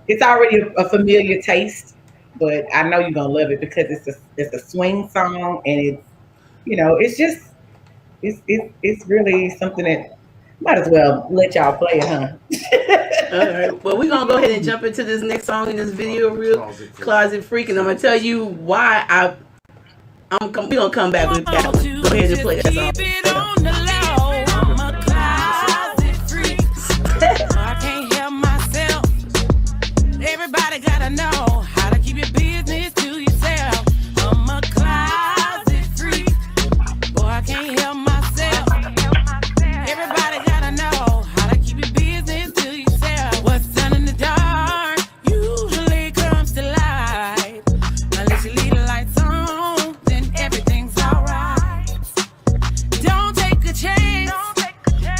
it's already a familiar taste, but I know you're gonna love it because it's a swing song, and it's, you know, it's just it's really something that might as well let y'all play it, huh? All right. Well, we're gonna go ahead and jump into this next song in this video, real Closet Freak, and I'm gonna tell you why we're gonna come back with that. Go ahead and play that song. I can't help myself. Everybody gotta know how to keep your business to yourself. I'm a closet freak. Boy, I can't help myself. Everybody gotta know how to keep your business to yourself. What's done in the dark usually comes to light. Unless you leave the lights on, then everything's alright. Don't take a chance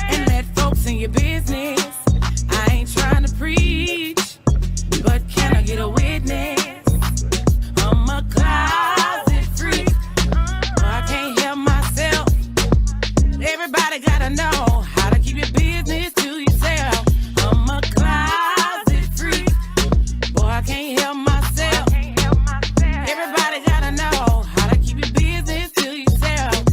and let folks in your business. I ain't trying to preach, but can I get a witness? I'm a closet freak. I can't help myself. Everybody gotta know how to keep your business to yourself. I'm a closet freak. Boy, I can't help myself. Everybody gotta know how to keep your business to yourself.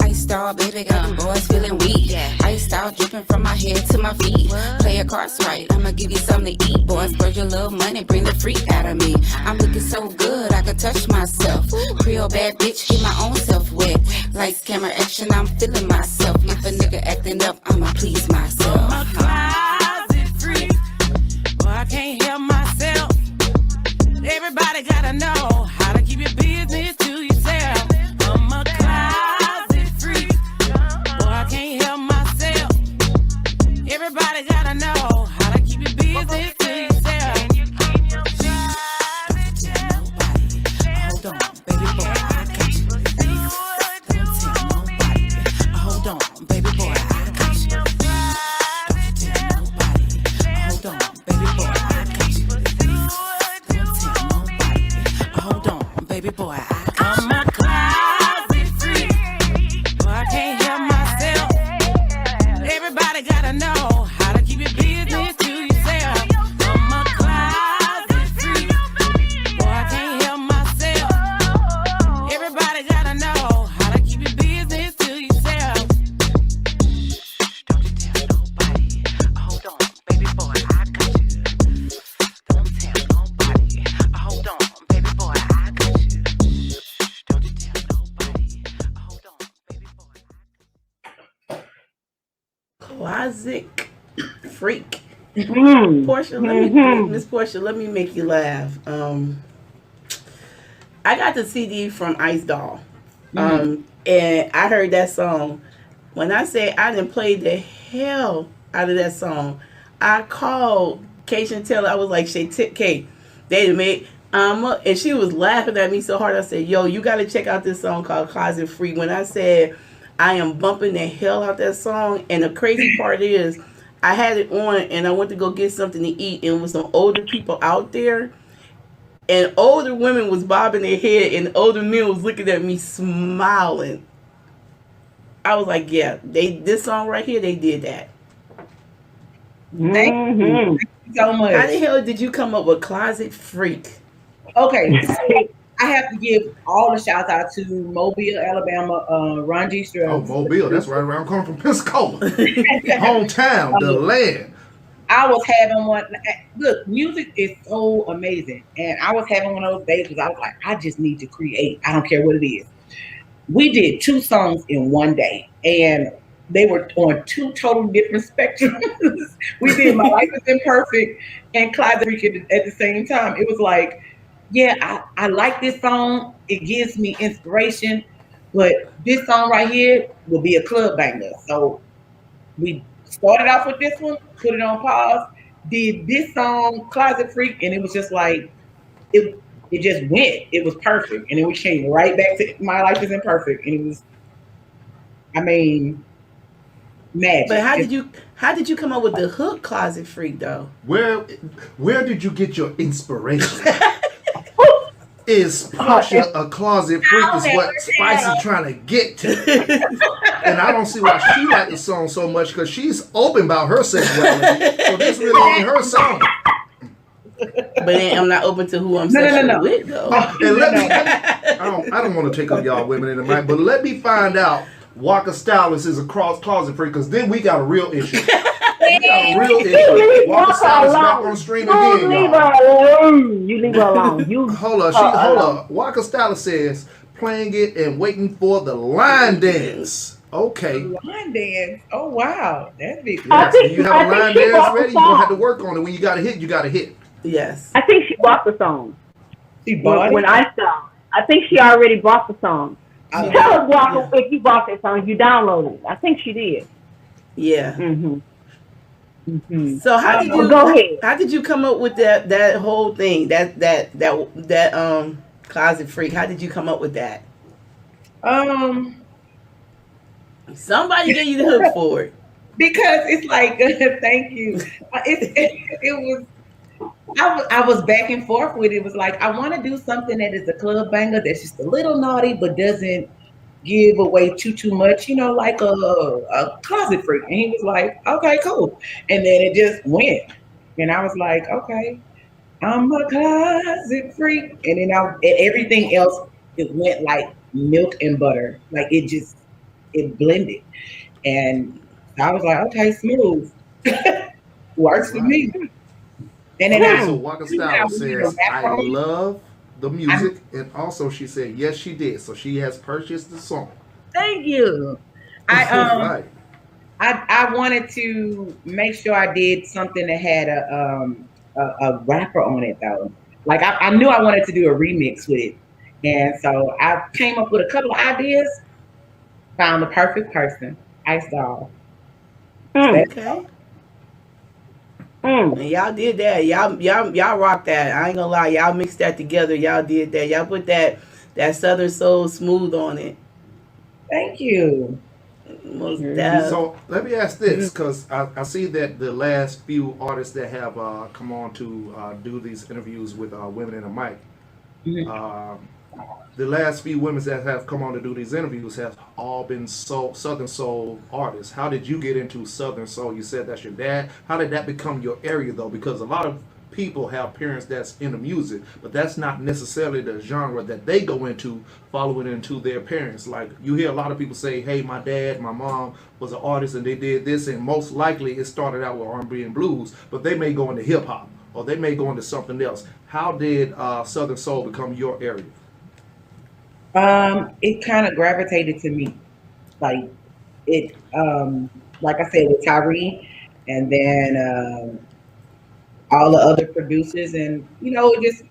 Iced out, baby, got them boys feeling weak. Iced out, dripping from my head to my feet. Play your cards right, I'ma give you something to eat. Boys, splurge your little money, bring the freak out of me. I'm looking so good, I could touch myself. Creole bad bitch, get my own self wet. Lights, camera, action, I'm feeling myself. If a nigga acting up, I'ma please myself. I'm a closet freak. Boy, I can't help myself. Everybody gotta know how to keep your business to yourself. I'm a closet freak. Boy, I can't help myself. Everybody gotta know how to keep your business to yourself. Hold on, baby boy, I got you. Don't tell nobody. Hold on, baby boy, I got you. Don't tell nobody. Hold on, baby boy, I got you. Don't tell nobody. Hold on, baby boy, I got you. I'm a closet freak. Boy, I can't help myself. Everybody gotta know how to keep your business to yourself. I'm a closet freak. Closet Freak. Mm. Portia, Mhm. Miss Portia, let me make you laugh. I got the CD from Ice Doll, and I heard that song. When I say I didn't play the hell out of that song, I called Keisha Taylor. I was like, "Shay Tip K, they done made." And she was laughing at me so hard. I said, "Yo, you got to check out this song called Closet Freak." When I said I am bumping the hell out that song, and the crazy part is, I had it on, and I went to go get something to eat, and it was some older people out there. And older women was bobbing their head, and older men was looking at me smiling. I was like, yeah, this song right here, they did that. Thank you so much. How the hell did you come up with Closet Freak? Okay, so I have to give all the shouts out to Mobile, Alabama, Ron G. Struggs. Oh, Mobile, that's right around corner from Pensacola. Hometown, the land. I was having one. Look, music is so amazing, and I was having one of those days because I was like, I just need to create. I don't care what it is. We did 2 songs in one day, and they were on 2 totally different spectrums. We did My Life is Imperfect and Closet Freak at the same time. It was like, yeah, I like this song. It gives me inspiration, but this song right here will be a club banger. So we started off with this one, put it on pause, did this song, Closet Freak, and it was just like, it just went. It was perfect. And then we came right back to My Life is Imperfect. And it was, I mean, magic. But how did you come up with the hook Closet Freak though? Where did you get your inspiration? Is Portia a closet freak is what Spice is trying to get to. And I don't see why she liked the song so much, because she's open about her sexuality. So this really ain't her song. But then I'm not open to who I'm sexual with though. And let me, I don't want to take up y'all women in the mic, but let me find out Walker Stylist is a closet freak, because then we got a real issue. We got a real issue. Walker Stylist not on stream again, leave y'all. her alone. You leave her alone. You Hold on. Walker Stylist says playing it and waiting for the line dance. Okay. Line dance. Oh wow, that's big. Yes, when you have a line dance ready, you're gonna have to work on it. When you got to hit, you got to hit. Yes. I think she bought the song. She bought when it? I saw. I think she already bought the song. Tell us, Walker, if you bought that song, you downloaded it. I think she did. Yeah. Mm-hmm. So how did you go ahead? How did you come up with that whole thing? That Closet Freak. How did you come up with that? Somebody gave you the hook for it. Because it's like, thank you. It was. I was back and forth with it. It was like, I want to do something that is a club banger that's just a little naughty but doesn't give away too much, like a Closet Freak. And he was like, okay, cool. And then it just went. And I was like, okay, I'm a closet freak. And then everything else, it went like milk and butter. Like it blended. And I was like, okay, smooth. Works for me. And then so Walker Stylist says, I love the music. And also she said, yes, she did. So she has purchased the song. Thank you. I wanted to make sure I did something that had a rapper on it though. Like I knew I wanted to do a remix with it. And so I came up with a couple of ideas, found the perfect person, Ice Doll. Okay. And y'all did that. Y'all rocked that. I ain't gonna lie. Y'all mixed that together. Y'all did that. Y'all put that Southern Soul smooth on it. Thank you. So let me ask this, because I see that the last few artists that have come on to do these interviews with Women in the Mic, the last few women that have come on to do these interviews have all been Southern Soul artists. How did you get into Southern Soul? You said that's your dad. How did that become your area though? Because a lot of people have parents that's into music, but that's not necessarily the genre that they go into, following into their parents. Like you hear a lot of people say, hey, my dad, my mom was an artist and they did this, and most likely it started out with R&B and blues, but they may go into hip hop or they may go into something else. How did Southern Soul become your area? It kind of gravitated to me. Like it like I said, with Tyree, and then all the other producers, and just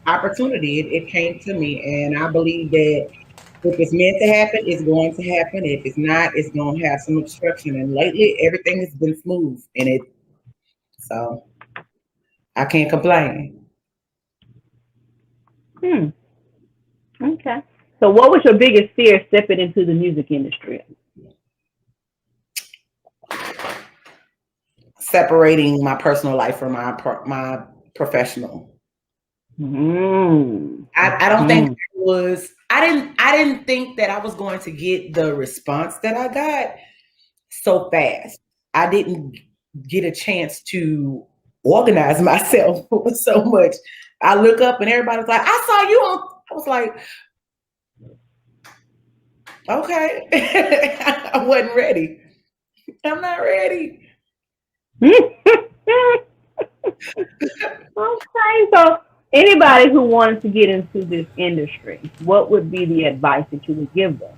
opportunity. It came to me, and I believe that if it's meant to happen, it's going to happen. If it's not, it's going to have some obstruction. And lately, everything has been smooth, so I can't complain. Okay. So, what was your biggest fear stepping into the music industry? Separating my personal life from my professional. I don't think it was. I didn't think that I was going to get the response that I got so fast. I didn't get a chance to organize myself so much. I look up and everybody's like, "I saw you on." I was like, "Okay," I wasn't ready. I'm not ready. Okay, so anybody who wanted to get into this industry, what would be the advice that you would give them?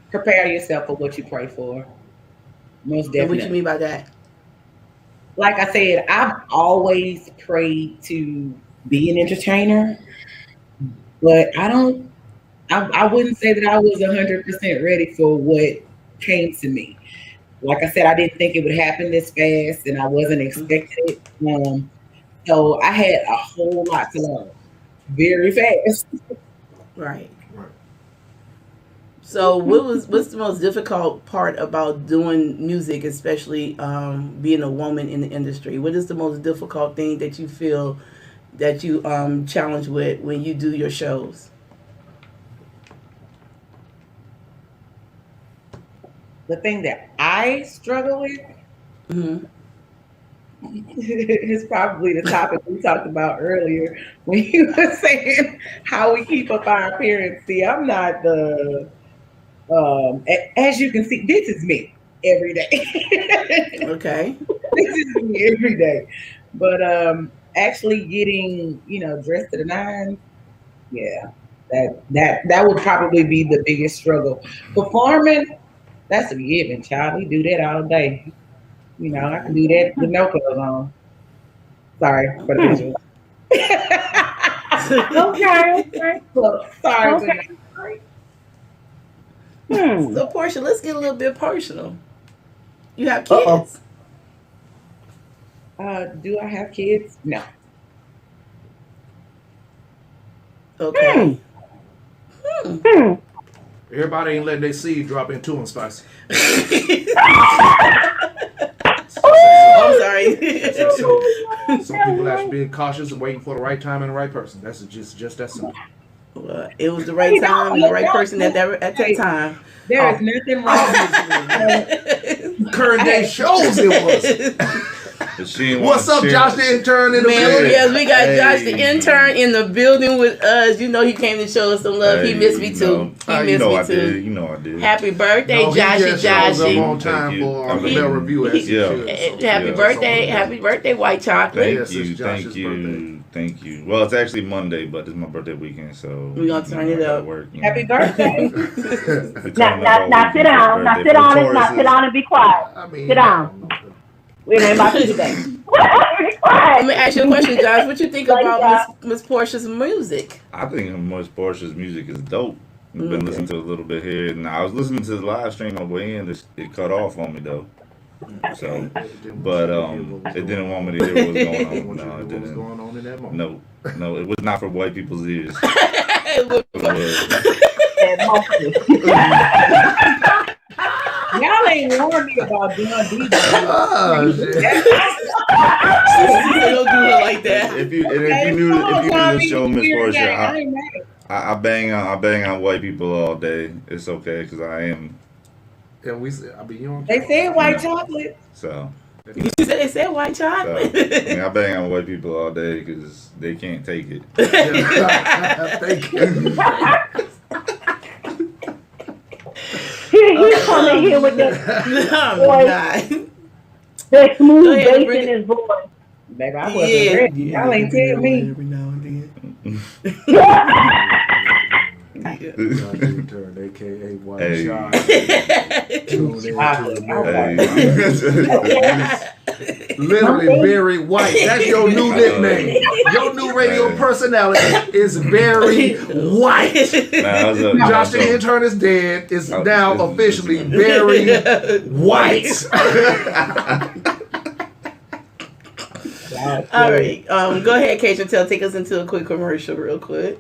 Prepare yourself for what you pray for. Most definitely. And what you mean by that? Like I said, I've always prayed to be an entertainer, but I wouldn't say that I was 100% ready for what came to me. Like I said, I didn't think it would happen this fast, and I wasn't expecting it. So I had a whole lot to learn very fast. Right. So what's the most difficult part about doing music, especially being a woman in the industry? What is the most difficult thing that you feel that you challenge with when you do your shows? The thing that I struggle with is probably the topic we talked about earlier when you were saying how we keep up our appearance. See, I'm not the as you can see, this is me every day. Okay. This is me every day. But actually getting, dressed to the nines, yeah, that would probably be the biggest struggle. Performing, that's a given, child. We do that all day. I can do that with no clothes on. Sorry for the visual. Okay. Sorry. Okay. So Portia, let's get a little bit personal. You have kids? Do I have kids? No. Okay. Everybody ain't letting their seed drop into them, Spicy. I'm sorry. Some people actually being cautious and waiting for the right time and the right person. That's just that simple. It was the right time and the right person at that time. There is nothing wrong with it. Current day shows it was. What's up, Josh the intern in the building? Yes, we got Josh the intern in the building with us. He came to show us some love. He missed me too. I did. Happy birthday, Joshy. On time for our email review. Happy birthday, White Chocolate. Thank you. Well, it's actually Monday, but it's my birthday weekend, so we're gonna turn it up. Happy birthday. Now sit down. Now sit down and be quiet. Sit down. We ain't about to do that. Let me ask you a question, Josh. What you think about Miss Portia's music? I think Miss Portia's music is dope. I've been listening to a little bit here, and I was listening to the live stream on the way in. It cut off on me though. So, but it didn't want me to hear what was going on. No, it didn't. Going on in that moment? No, it was not for white people's ears. Y'all ain't warned me about doing DJ. Don't do it like that. If you knew the show, Miss Portia, I bang on white people all day. It's okay because I am. Yeah, they said white chocolate. So. You said they said white chocolate. I bang on white people all day because they can't take it. Thank you. He's coming here with that voice. That smooth bass in his voice. Baby, I wasn't ready. Y'all ain't tell me. Every now and then. Intern, aka White Hey. Shot. Tune in to the Hey. Literally Barry White. That's your new nickname. Your new radio personality is Barry White. Josh the intern is dead. Is now officially Barry White. All right. Go ahead, Kate Chantel. Take us into a quick commercial real quick.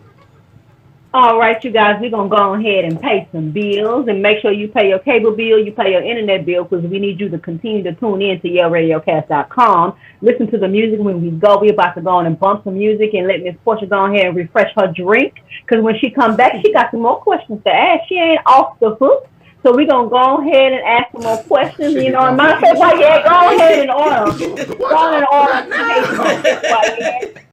All right, you guys, we're going to go ahead and pay some bills and make sure you pay your cable bill, you pay your internet bill, because we need you to continue to tune in to YaleRadiocast.com. Listen to the music when we go. We're about to go on and bump some music and let Miss Portia go ahead and refresh her drink, because when she comes back, she got some more questions to ask. She ain't off the hook. So we're going to go ahead and ask some more questions. You know, and my say, well, yeah, go ahead and order. Go ahead and order.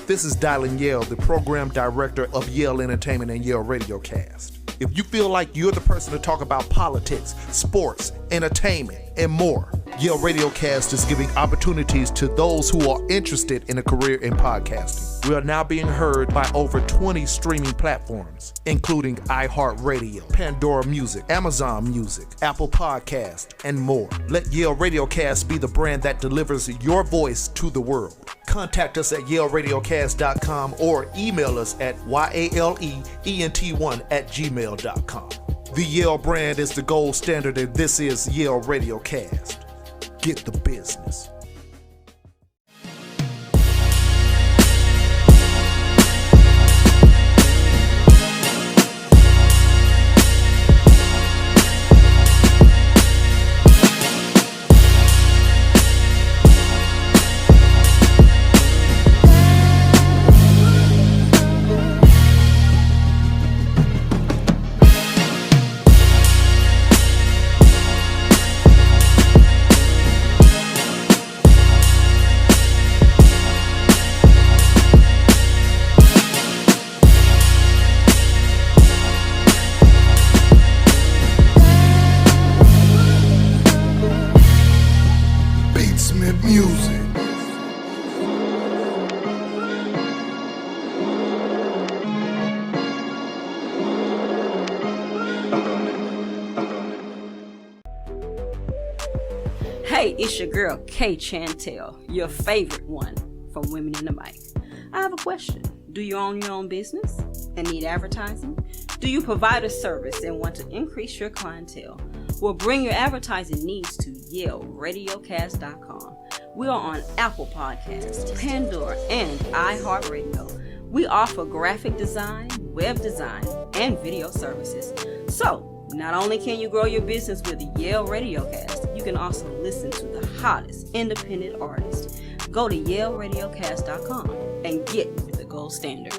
This is Dylan Yale, the program director of Yale Entertainment and Yale Radiocast. If you feel like you're the person to talk about politics, sports, entertainment, and more, Yale Radiocast is giving opportunities to those who are interested in a career in podcasting. We are now being heard by over 20 streaming platforms, including iHeartRadio, Pandora Music, Amazon Music, Apple Podcast, and more. Let Yale Radiocast be the brand that delivers your voice to the world. Contact us at YaleRadiocast.com or email us at yaleent1@gmail.com. The Yale brand is the gold standard, and this is Yale Radiocast. Get the business. Hey, it's your girl, Kay Chantel, your favorite one from Women in the Mic. I have a question. Do you own your own business and need advertising? Do you provide a service and want to increase your clientele? Well, bring your advertising needs to YaleRadiocast.com. We are on Apple Podcasts, Pandora, and iHeartRadio. We offer graphic design, web design, and video services. So, not only can you grow your business with Yale Radiocast, you can also listen to the hottest independent artists. Go to YaleRadiocast.com and get the gold standard.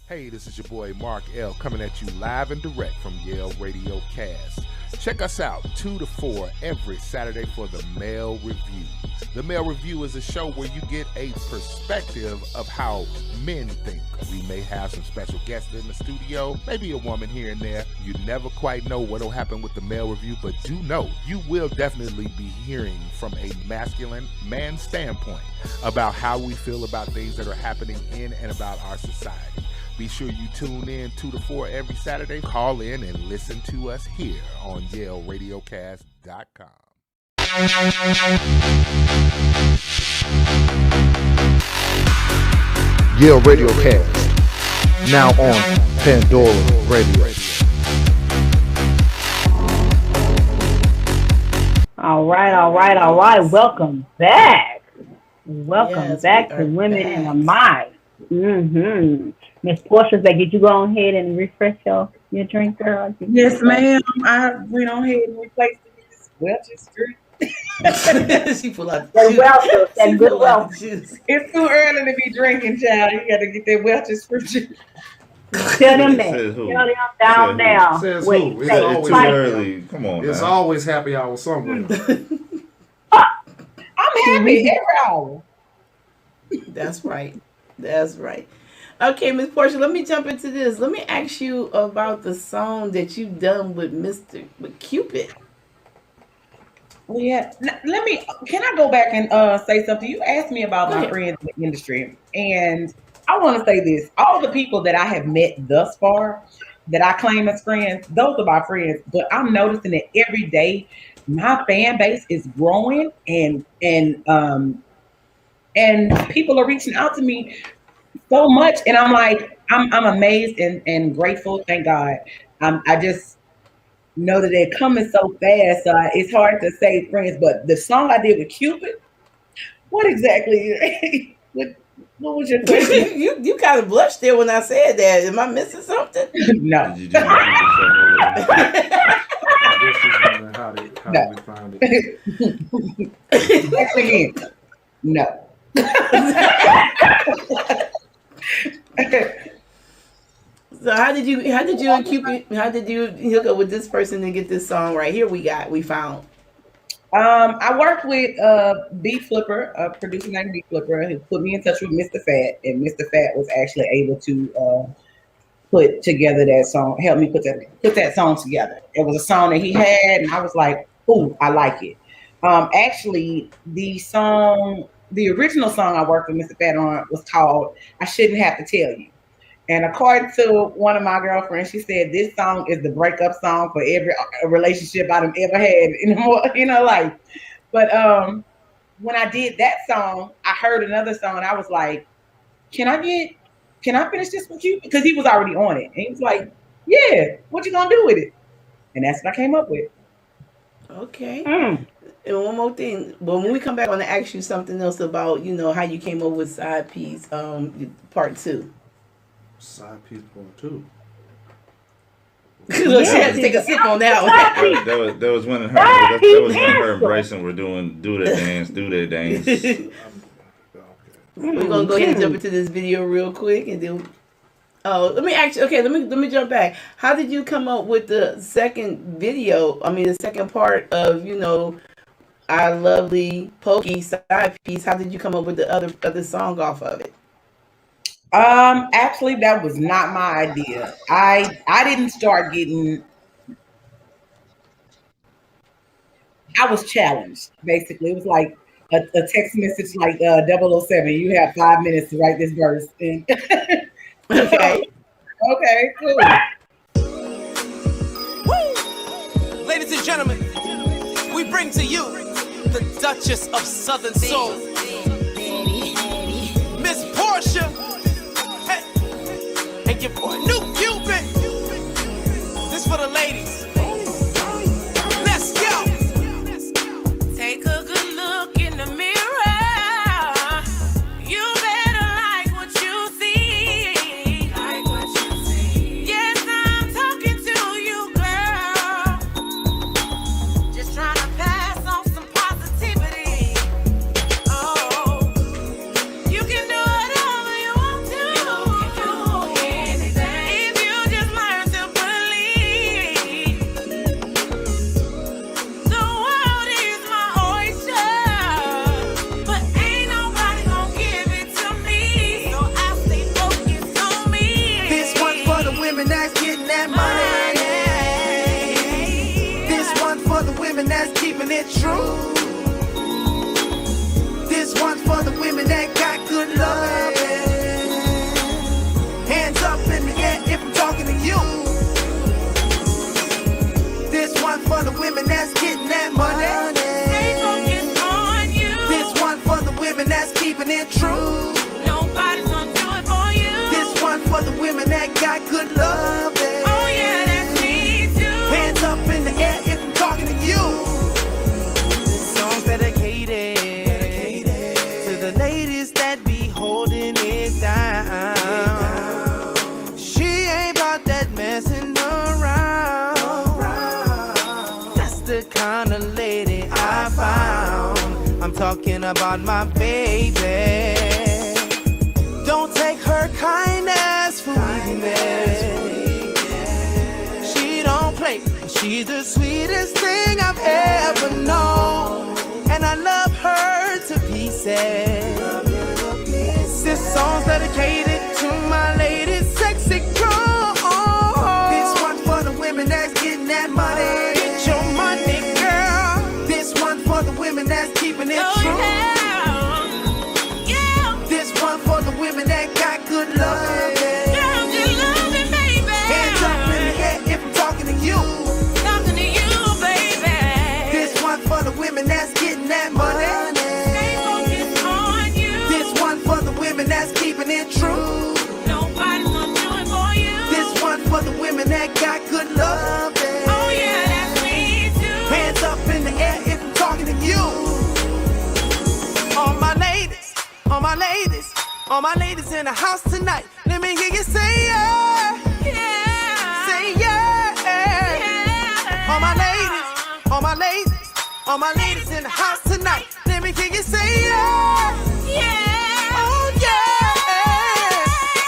Hey, this is your boy Mark L. coming at you live and direct from Yale Radiocast. Check us out 2 to 4 every Saturday for the Male Review. The Male Review is a show where you get a perspective of how men think. We may have some special guests in the studio, maybe a woman here and there. You never quite know what will happen with the Male Review, but do know you will definitely be hearing from a masculine man standpoint about how we feel about things that are happening in and about our society. Be sure you tune in 2 to 4 every Saturday. Call in and listen to us here on YaleRadiocast.com. Yale Radiocast, now on Pandora Radio. All right. Welcome back. Welcome back to Women in the Mic. Mm-hmm. Miss Portia, did you go ahead and refresh your drink, girl? Yes, ma'am. I went on ahead and replaced it with this Welch's drink. She pulled out that good Welch. It's too early to be drinking, child. You got to get that Welch's fruit juice. Tell them that. Tell them down there. Says Wait, who? It's always too early. Come on, It's man. always happy hour somewhere. I'm happy every hour. That's right. Okay, Miss Portia, let me jump into this. Let me ask you about the song that you've done with Cupid. Well, yeah. Can I go back and say something? You asked me about my friends in the industry, and I want to say this. All the people that I have met thus far that I claim as friends, those are my friends. But I'm noticing that every day my fan base is growing and people are reaching out to me so much. And I'm like, I'm amazed and grateful. Thank God. I just know that they're coming so fast. It's hard to say friends, but the song I did with Cupid, what exactly? what was your question? you kind of blushed there when I said that. Am I missing something? No. Did you do How did we find it? Again, no. So how did you and Cupid, how did you hook up with this person to get this song right here we found? I worked with B Flipper, a producer named B Flipper, who put me in touch with Mr. Fat, and Mr. Fat was actually able to put together that song, help me put that song together. It was a song that he had, and I was like, ooh, I like it. Actually, the original song I worked with Mr. Fat on was called I Shouldn't Have to Tell You. And according to one of my girlfriends, she said this song is the breakup song for every relationship I've ever had in her life. But when I did that song, I heard another song and I was like, can I finish this with you? Because he was already on it. And he was like, yeah, what you gonna do with it? And that's what I came up with. Okay. And one more thing. Well, when we come back, I want to ask you something else about, how you came up with Side Piece Part 2. Side Piece Part 2. She had to take a sip on that one. That was when her embracing we're doing do that dance. We're gonna go ahead and jump into this video real quick and then let me jump back. How did you come up with the second video? I mean the second part of, our lovely Pokey Side Piece. How did you come up with the other song off of it? Actually, that was not my idea. I didn't start getting. I was challenged. Basically, it was like a text message like 007. You have 5 minutes to write this verse. And okay. Okay. Cool. Woo! Ladies and gentlemen, we bring to you the Duchess of Southern Soul, Miss Portia. And your boy, New Cupid. This for the ladies. Let's go. Take a good look in the mirror. You better like what you see. Yes, I'm talking to you, girl. Just trying to pass on some positivity. Oh, you can do whatever you want to. It true. This one's for the women that got good love. Hands up in the air if I'm talking to you. This one for the women that's getting that money. Stay focused on you. This one for the women that's keeping it true. Nobody's gonna do it for you. This one for the women that got good love. Oh yeah, that's me too. Hands up in the air if I'm talking to you. Dedicated to the ladies that be holding it down. She ain't about that messing around. That's the kind of lady I found. I'm talking about my baby. Don't take her kindness for weakness. She don't play. She's the sweetest thing I've ever known. And I love her to pieces. This song's dedicated to my lady, sexy girl. This one for the women that's getting that money. Get your money, girl. This one All my ladies in the house tonight, let me hear you say yeah. Yeah. Say yeah. Yeah. All my ladies in the house tonight, let me hear you say yeah. Yeah. Oh yeah.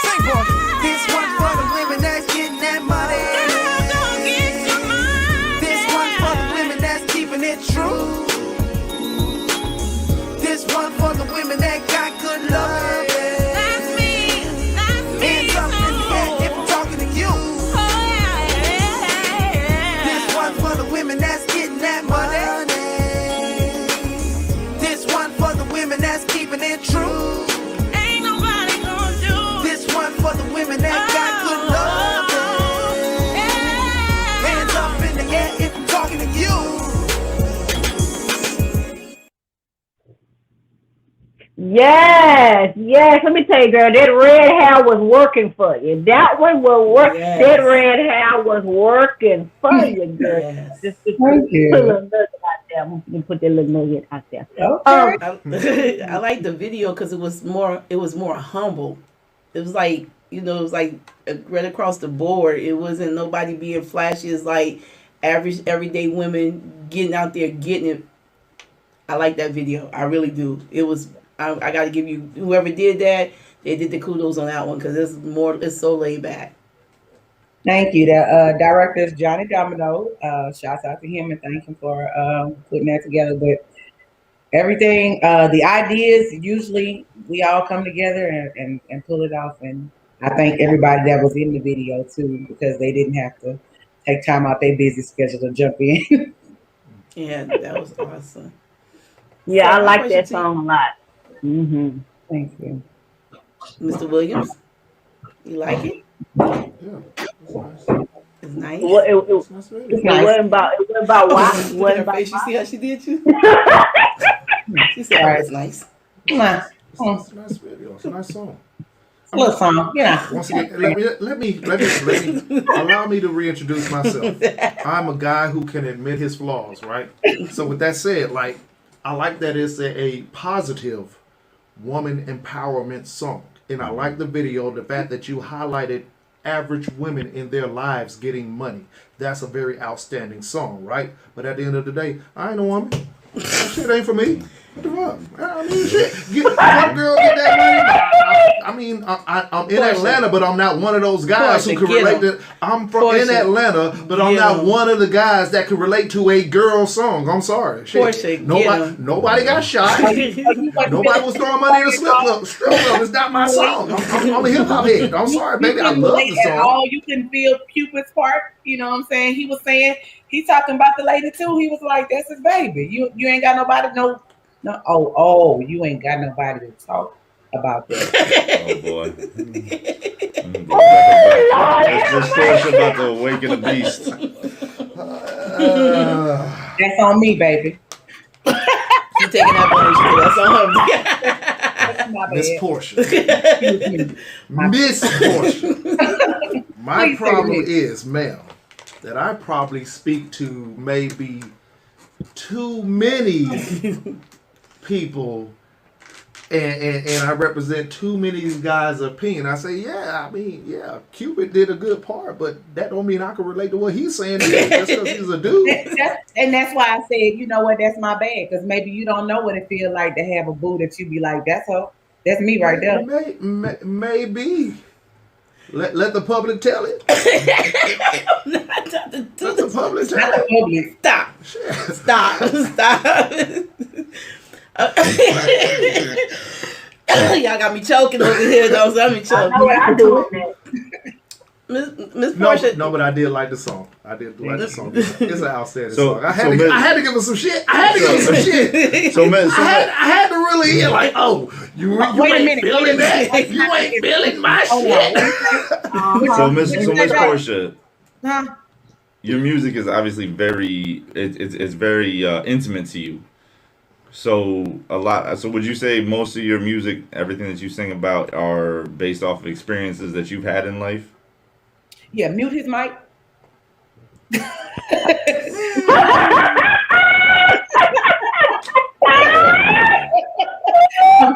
Sing for me. This one for the women that's getting that money. Girl, don't get your money. This one for the women that's keeping it true. This one for the women that got good love. That's me. Hands up in the air if I'm talking to you. Oh, yeah. This one for the women that's getting that money. This one for the women that's keeping it true. Ain't nobody gonna do. This one for the women that got good love. Hands up in the air if I'm talking to you. Yes. Let me tell you, girl, that red hair was working for you. That one will work. Yes. That red hair was working for you, girl. Yes. Just put Thank a you. little nugget out there. You put that little nugget out there. Okay. I like the video because it was more humble. It was like, it was like right across the board. It wasn't nobody being flashy. It's like average everyday women getting out there getting it. I like that video. I really do. It was. I got to give you whoever did that. They did the kudos on that one because it's so laid back. Thank you. The director is Johnny Domino. Shouts out to him and thank him for putting that together. But everything, the ideas, usually we all come together and pull it off. And I thank everybody that was in the video too, because they didn't have to take time out their busy schedule to jump in. Yeah, that was awesome. Yeah, So, I like my that question song a lot. Mm-hmm. Thank you. Mr. Williams, you like it? Yeah, that's nice. It's nice. Well, it wasn't about why. It Look wasn't at her about face. You why. see how she did you? She said Right. it was nice. Nah. It's a nice video. It's a nice song. Little song, yeah. Once again, let me allow me to reintroduce myself. I'm a guy who can admit his flaws, right? So with that said, like, I like that it's a positive woman empowerment song. And I like the video, the fact that you highlighted average women in their lives getting money. That's a very outstanding song, right? But at the end of the day, I ain't a woman. That shit ain't for me. What the fuck? I mean, shit. One girl get that money. I'm in Atlanta, but I'm not one of those guys who can relate to. I'm in Atlanta, but I'm not one of the guys that can relate to a girl song. I'm sorry. Shit. Portia, nobody got shot. Nobody was throwing money in a strip club. It's not my song. I'm a hip hop head. I'm sorry, baby. I love the song. You can feel Cupid's part. You know what I'm saying? He was saying, he's talking about the lady too. He was like, that's his baby. You ain't got nobody you ain't got nobody to talk about that. Oh boy. This Portia about to awaken the beast. That's on me, baby. She's taking that money. That's on her. Miss Portia. Miss Portia. My problem is, ma'am, that I probably speak to maybe too many people and I represent too many guys' opinion. I say, Cupid did a good part, but that don't mean I can relate to what he's saying either, just because he's a dude. And that's why I said, you know what, that's my bad. Because maybe you don't know what it feels like to have a boo that you be like, that's me right there. Maybe. Let the public tell it. Let the public tell it. Stop. Y'all got me choking over here, though. So I'm choking. I know what I do with that. Miss Portia. No, but I did like the song. Like the song. It's an outstanding song. I had to give him some shit. So, man, I had to really hear like, oh, you ain't feeling that. You ain't feeling my shit. So Miss Portia, Huh? your music is obviously very intimate to you. So would you say most of your music, everything that you sing about, are based off of experiences that you've had in life? Yeah, mute his mic.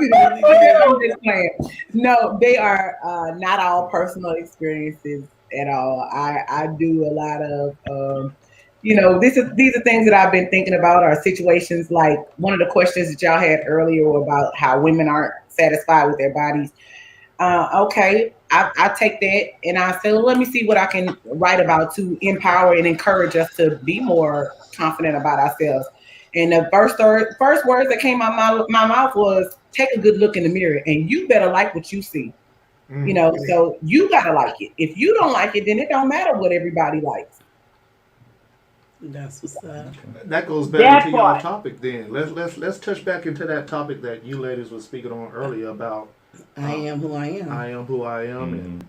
I'm just playing. No, they are not all personal experiences at all. I do a lot of these are things that I've been thinking about, are situations like one of the questions that y'all had earlier about how women aren't satisfied with their bodies. Okay, I take that and I say, well, let me see what I can write about to empower and encourage us to be more confident about ourselves. And the first words that came out my mouth was, take a good look in the mirror and you better like what you see. So you gotta like it. If you don't like it, then it don't matter what everybody likes. That's what's up. That goes back to your topic. Then let's touch back into that topic that you ladies were speaking on earlier about. I am who I am. I am who I am, and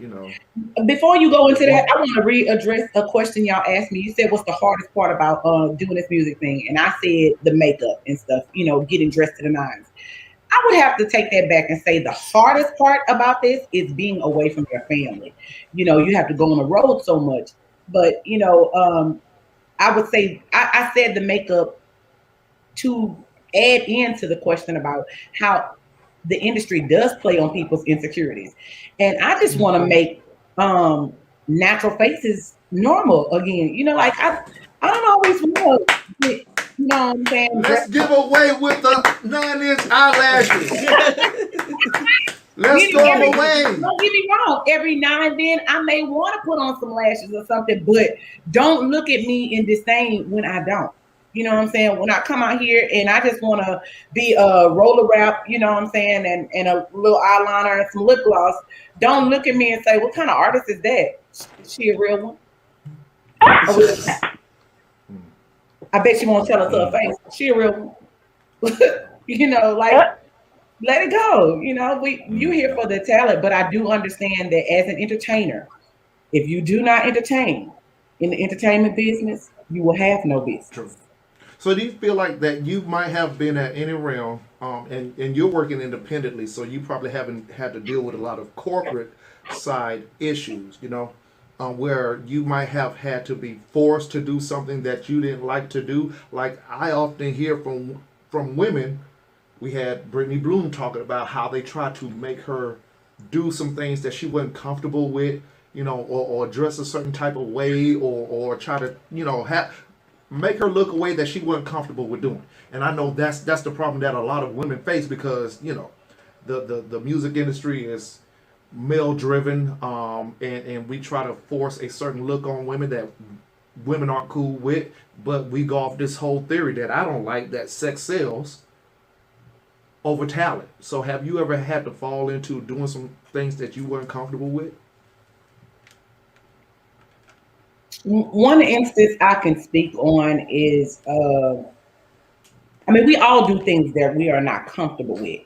Before you go into that, I want to readdress a question y'all asked me. You said, "What's the hardest part about doing this music thing?" And I said, "The makeup and stuff. Getting dressed to the nines." I would have to take that back and say the hardest part about this is being away from your family. You have to go on the road so much, but I would say I said the makeup to add into the question about how the industry does play on people's insecurities. And I just want to make natural faces normal again. Like I don't always want to get, you know what I'm saying? Let's give away with the 9-inch eyelashes. Let's go away. Don't get me wrong. Every now and then I may want to put on some lashes or something, but don't look at me in disdain when I don't. You know what I'm saying? When I come out here and I just want to be a roller wrap, you know what I'm saying, and a little eyeliner and some lip gloss, don't look at me and say, what kind of artist is that? Is she a real one? I bet you won't tell us to her face. She a real one. Let it go. You here for the talent, but I do understand that as an entertainer, if you do not entertain in the entertainment business, you will have no business. True. So do you feel like that you might have been at any realm, and you're working independently, so you probably haven't had to deal with a lot of corporate side issues, where you might have had to be forced to do something that you didn't like to do? Like I often hear from women. We had Brittany Bloom talking about how they tried to make her do some things that she wasn't comfortable with, or dress a certain type of way, or try to, make her look a way that she wasn't comfortable with doing. And I know that's the problem that a lot of women face, because the music industry is male driven, and we try to force a certain look on women that women aren't cool with. But we go off this whole theory that I don't like, that sex sells over talent. So have you ever had to fall into doing some things that you weren't comfortable with? One instance I can speak on is, we all do things that we are not comfortable with,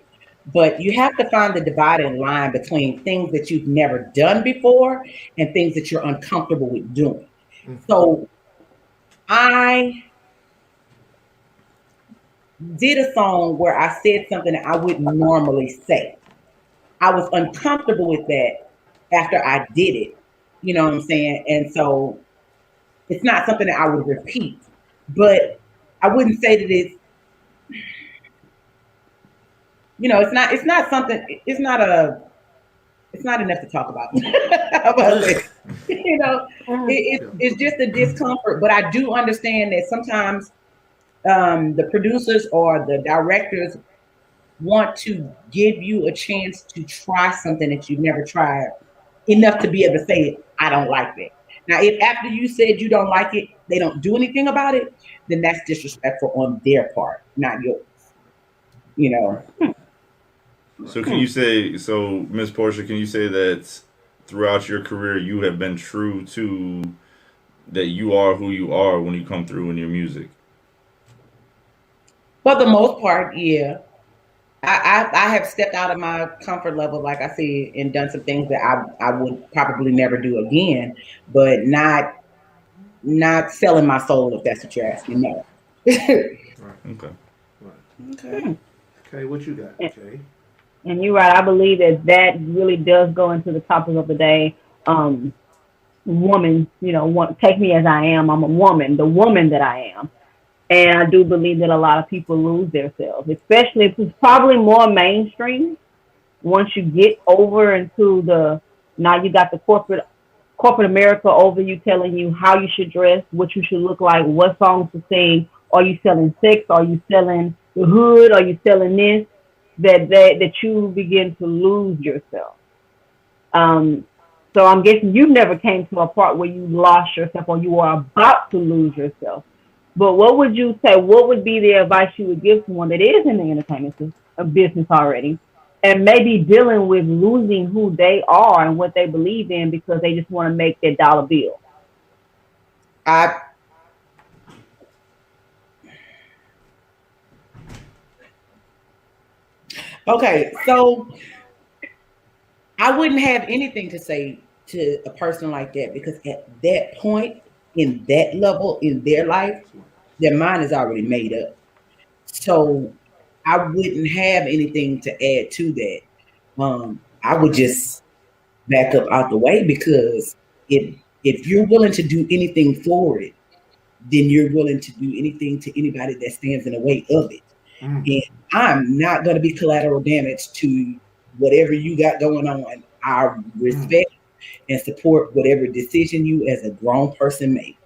but you have to find the dividing line between things that you've never done before and things that you're uncomfortable with doing. Mm-hmm. So I did a song where I said something that I wouldn't normally say. I was uncomfortable with that after I did it. You know what I'm saying? And so it's not something that I would repeat, but I wouldn't say that it's not enough to talk about. It's just a discomfort, but I do understand that sometimes the producers or the directors want to give you a chance to try something that you've never tried enough to be able to say, I don't like that. Now, if after you said you don't like it, they don't do anything about it, then that's disrespectful on their part, not yours. So can you say, Miss Portia, can you say that throughout your career you have been true to that you are who you are when you come through in your music? For the most part, yeah. I have stepped out of my comfort level, like I said, and done some things that I would probably never do again, but not selling my soul, if that's what you're asking. No. Okay. Okay, what you got, okay? And you're right. I believe that really does go into the topic of the day. Woman, take me as I am. I'm a woman, the woman that I am. And I do believe that a lot of people lose themselves, especially if it's probably more mainstream. Once you get over into now you got the corporate America over you, telling you how you should dress, what you should look like, what songs to sing. Are you selling sex? Are you selling the hood? Are you selling this? That you begin to lose yourself. So I'm guessing you never came to a part where you lost yourself or you are about to lose yourself. But what would you say? What would be the advice you would give someone that is in the entertainment business already, and maybe dealing with losing who they are and what they believe in because they just want to make their dollar bill? Okay, so I wouldn't have anything to say to a person like that because at that point, in that level in their life, their mind is already made up. So I wouldn't have anything to add to that. I would just back up out the way because if you're willing to do anything for it, then you're willing to do anything to anybody that stands in the way of it. And I'm not going to be collateral damage to whatever you got going on. I respect and support whatever decision you as a grown person make.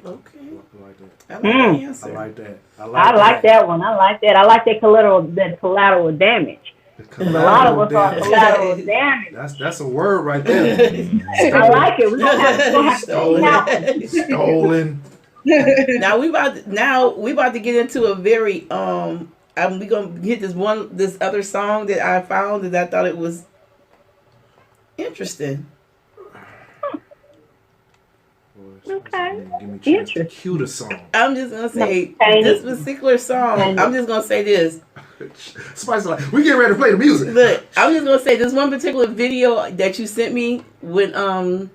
Okay. I like that. I like the answer. I like that. I like that one. I like that. I like that collateral damage. A lot of us are collateral damage. That's a word right there. I like it. We're gonna have to Stolen. Now we about to get into a very we gonna hit this other song that I found that I thought it was interesting. Okay. Interesting. Cue the song. I'm just gonna say this particular song. I'm just gonna say this. Spice like we get ready to play the music. Look, I'm just gonna say this one particular video that you sent me when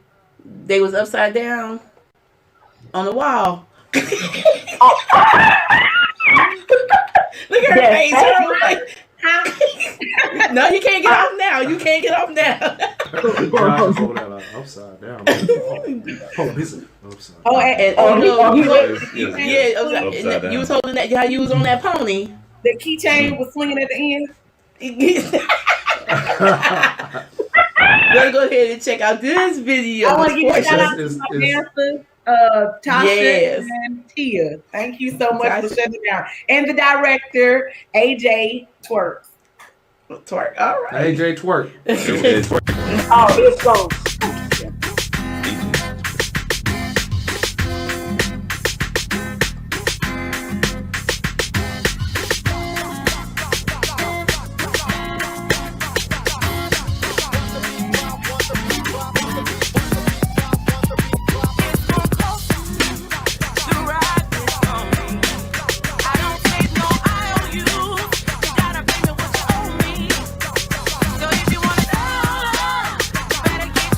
they was upside down on the wall. Look at her face. Her like, no, you can't get off now. You can't get off now. Upside down. Upside. Oh, You was holding that. How you was on that pony. The keychain was swinging at the end. Let's go ahead and check out this video. I want to give a shout out to my dancers, Tasha and Tia. Thank you so much for shutting it down. And the director, AJ Twerk. Twerk, all right. AJ Twerk. Oh, it's gone. Better get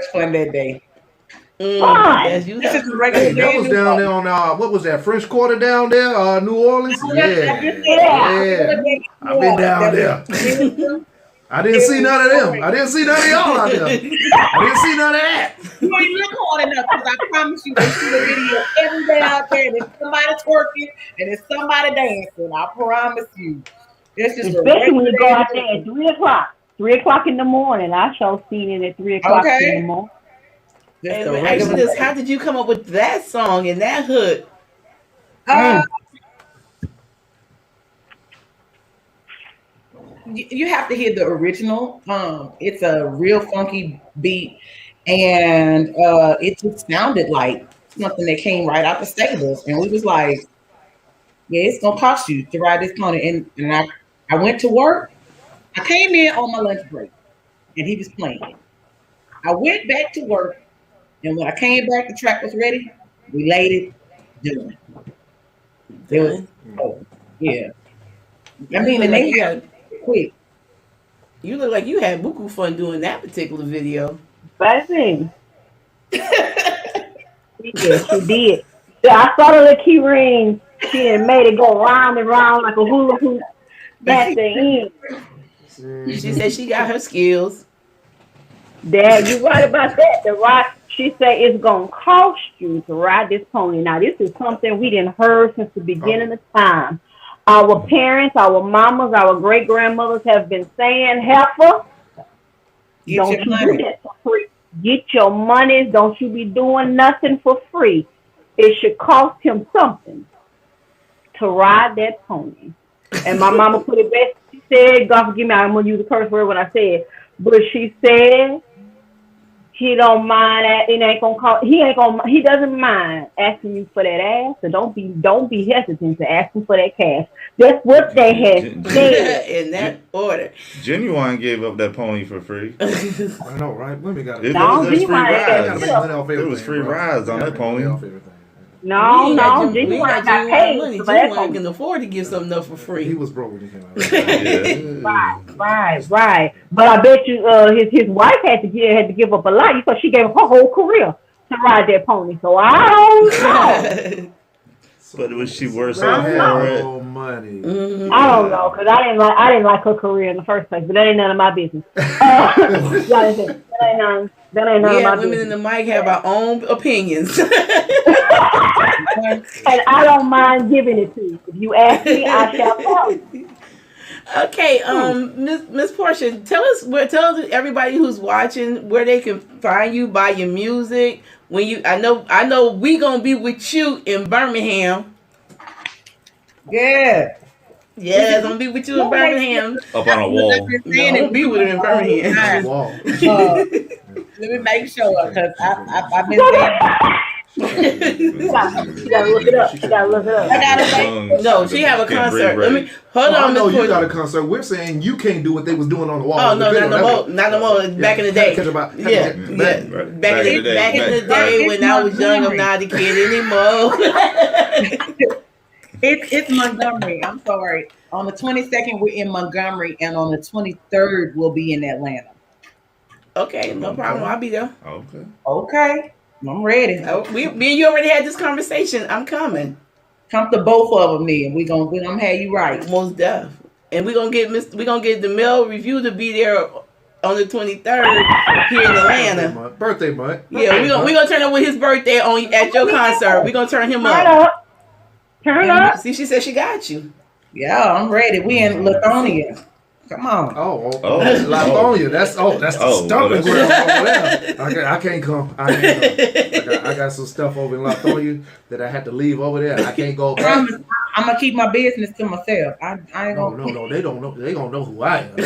fun that day. Yes, you This have. is a regular Hey, that day. was down there on what was that, French Quarter down there, New Orleans? Yeah. I've been down there. I didn't see none of them. I didn't see none of y'all out there. I didn't see none of that. You ain't look hard enough because I promise you, they see the video every day out there. And there's somebody twerking and there's somebody dancing. I promise you. It's just especially when you go out there at 3 o'clock. 3 o'clock in the morning. I sure seen it at 3 o'clock in the morning. And ask this, how did you come up with that song and that hook? You have to hear the original. It's a real funky beat, and it just sounded like something that came right out the stables. And we was like, "Yeah, it's gonna cost you to ride this pony." And I went to work. I came in on my lunch break, and he was playing. I went back to work, and when I came back, the track was ready. We laid it, done. It was, yeah. I mean, and they had quick. You look like you had buku fun doing that particular video. Baby. She did. I saw the little key ring. She had made it go round and round like a hula hoop. At the end. She said she got her skills. Dad, you're right about that. She said it's gonna cost you to ride this pony. Now, this is something we didn't heard since the beginning of time. Our parents, our mamas, our great grandmothers have been saying, "Heifer, don't you do that for free. Get your money. Don't you be doing nothing for free. It should cost him something to ride that pony." And my mama put it best. She said, "God forgive me, I'm gonna use a curse word when I say it," but she said he don't mind that. It ain't gonna cost. He doesn't mind asking you for that ass. So don't be hesitant to ask him for that cash. That's what they had said in that order. Genuine gave up that pony for free. I know, right? Women got it. It was free rides. It was free rides on that pony. No, Genuine got paid. Money. Genuine can afford to give something up for free. He was broke when he came out. Right. But I bet you, his wife had to give up a lot because she gave up her whole career to ride that pony. So I don't know. But was she worth it? Money. I don't know because I didn't like her career in the first place. But that ain't none of my business. That ain't none of my business. Women in the mic have our own opinions. And I don't mind giving it to you. If you ask me, I shall tell you. Okay, Miss Portia, tell everybody who's watching where they can find you, buy your music. I know we gonna be with you in Birmingham. Yeah, I'm gonna be with you in Birmingham. Up on a wall. No, be with her in Birmingham. Let me make sure because I've been saying. You gotta look it up. No, she have a concert. Let me hold on. No, you got a concert. We're saying you can't do what they was doing on the wall. Oh no, not no more. Back in the day. Back in the day when I was young, I'm not a kid anymore. It's Montgomery. I'm sorry. On the 22nd, we're in Montgomery, and on the 23rd, we'll be in Atlanta. Okay, no problem. I'll be there. Okay. I'm ready. Me and you already had this conversation. I'm coming. Come to both of them then. We're gonna have you right. Most def. And we're gonna get the Male Review to be there on the 23rd here in Atlanta. Birthday month. Yeah, we're gonna turn up with his birthday at your concert. We're gonna turn him up. Turn up. See, she said she got you. Yeah, I'm ready. We in Lithonia. Come on. Lithonia. That's the stomping ground over there. I can't come. I got some stuff over in Lithonia that I had to leave over there. I can't go back. I'm gonna keep my business to myself. I ain't gonna. No. They don't know. They gonna know who I am.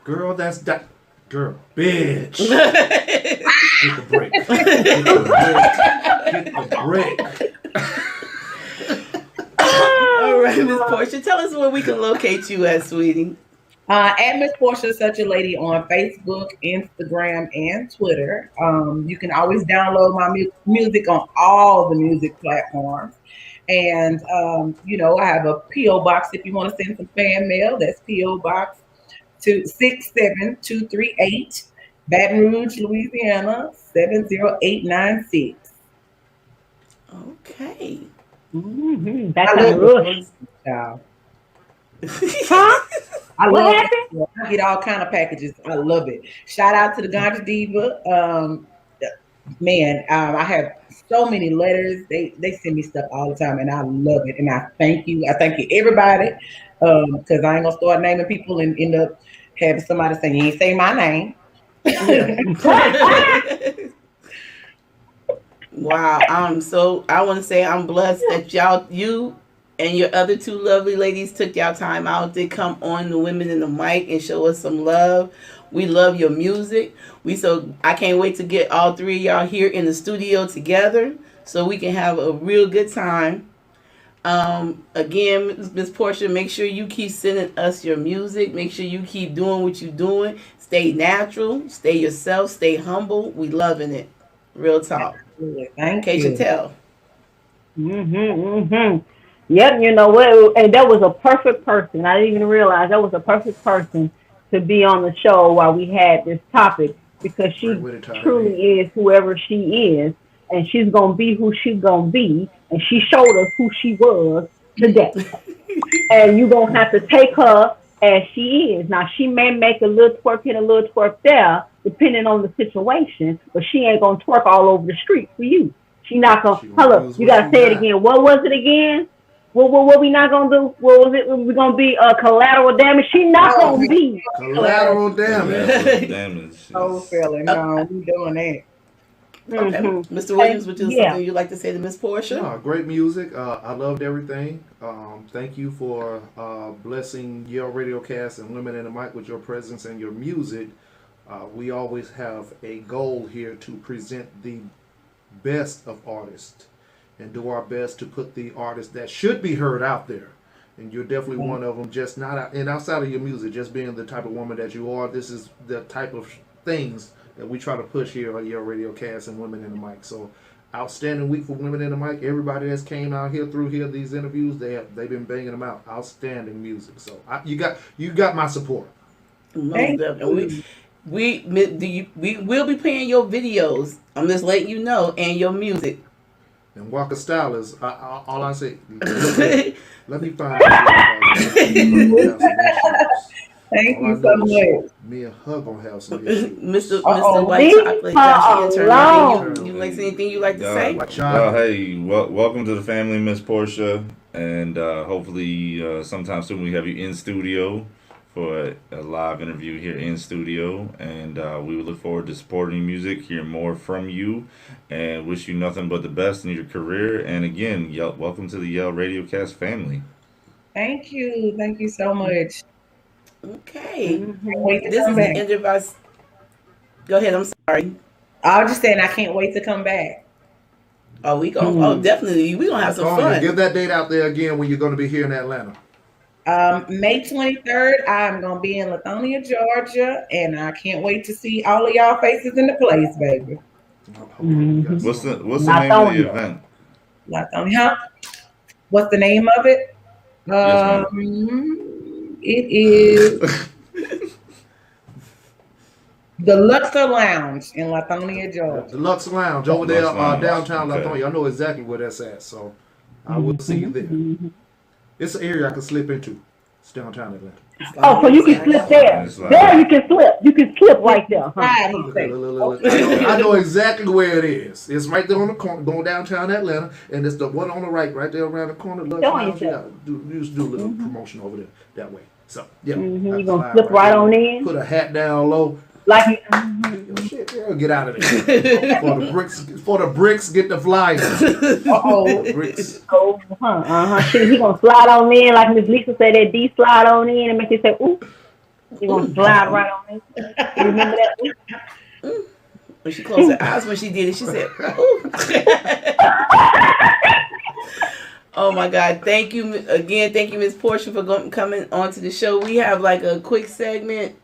Girl, that's that. Girl, bitch. Get the break. Get the break. All right, Miss Portia, tell us where we can locate you at, sweetie. At Miss Portia Such a Lady on Facebook, Instagram, and Twitter. You can always download my music on all the music platforms. And, I have a P.O. box if you want to send some fan mail. That's P.O. Box 67238 Baton Rouge, Louisiana, 70896. Okay. Mm-hmm. That's I a love rush. it, child. Huh? I What love happened? it. I get all kind of packages. I love it. Shout out to the Ganja Diva. I have so many letters. They send me stuff all the time, and I love it. And I thank you. I thank you, everybody. Because I ain't gonna start naming people and end up having somebody say, "You ain't say my name." Wow, I want to say I'm blessed that you and your other two lovely ladies took y'all time out to come on the Women in the Mic and show us some love. We love your music. I can't wait to get all three of y'all here in the studio together so we can have a real good time. Again, Miss Portia, make sure you keep sending us your music. Make sure you keep doing what you're doing. Stay natural, stay yourself, stay humble. We loving it. Real talk. Thank you. Chantel. Yep, you know what? And that was a perfect person. I didn't even realize that was a perfect person to be on the show while we had this topic because she truly is whoever she is, and she's gonna be who she's gonna be, and she showed us who she was today. And you're gonna have to take her as she is. Now she may make a little twerk here, a little twerk there, depending on the situation, but she ain't gonna twerk all over the street for you. She not gonna. Hello, you gotta say it again. What was it again? What we not gonna do? What was it? We gonna be collateral damage? She not gonna be collateral damage. Oh, fella, no, we doing that. Okay, Mr. Williams, would you something you'd like to say to Miss Portia? No, great music. I loved everything. Thank you for blessing Yale Radiocast and Women in the Mic with your presence and your music. We always have a goal here to present the best of artists and do our best to put the artists that should be heard out there. And you're definitely one of them. Just not and outside of your music, just being the type of woman that you are. This is the type of things that we try to push here on Yale Radiocast and Women in the Mic. So, outstanding week for Women in the Mic. Everybody that's came out here through here, these interviews, they've been banging them out. Outstanding music. So, you got my support. We will be playing your videos. I'm just letting you know, and your music. And Walker Style is all I say. Let me find. Thank you so much. Me and her gonna have some issues. Mr. White Chocolate, Josh Intern, you like anything you like to say? Hey, welcome to the family, Miss Portia, and hopefully sometime soon we have you in studio for a live interview here in studio, and we would look forward to supporting your music, hearing more from you, and wish you nothing but the best in your career. And again, welcome to the Yale Radiocast family. Thank you so much. Okay. This is the end of us. Go ahead. I'm sorry. I was just saying I can't wait to come back. Oh, we gonna. Oh, definitely. We gonna have some fun. Give that date out there again when you're gonna be here in Atlanta. May 23rd, I'm gonna be in Lithonia, Georgia, and I can't wait to see all of y'all faces in the place, baby. What's the name of the event? Lithonia. What's the name of it? Yes, it is the Luxor Lounge in Lithonia, Georgia. The Luxor Lounge over there, downtown Lithonia. I know exactly where that's at, so I will see you there. It's an area I can slip into. It's downtown Atlanta. Oh, so you can slip there. There you can slip. You can slip right there. Huh? I know exactly where it is. It's right there on the corner, going downtown Atlanta, and it's the one on the right there around the corner. You just do a little promotion over there that way. So, yeah. You going to slip right on in? Put a hat down low. Like shit, girl, get out of there. For the bricks, get the flyers. Bricks. Shit, he gonna slide on in like Miss Lisa said that D slide on in and make you say, ooh. He gonna slide right on in. You remember that? When she closed her eyes when she did it, she said, ooh. Oh my God! Thank you again. Thank you, Miss Portia, for coming onto the show. We have like a quick segment.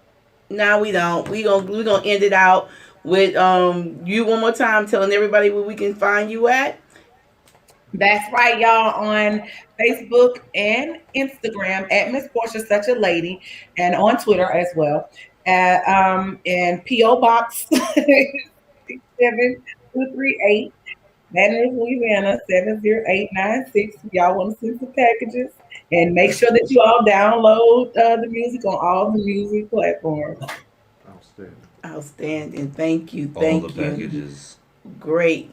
No, we don't. We're gonna end it out with you one more time telling everybody where we can find you at. That's right, y'all, on Facebook and Instagram at Miss Portia Such a Lady, and on Twitter as well. and P.O. Box 67238, Baton Rouge, Louisiana 70896. Y'all want to send some packages, and make sure that you all download the music on all the music platforms. Outstanding. Thank you. All Thank the you. packages. Great.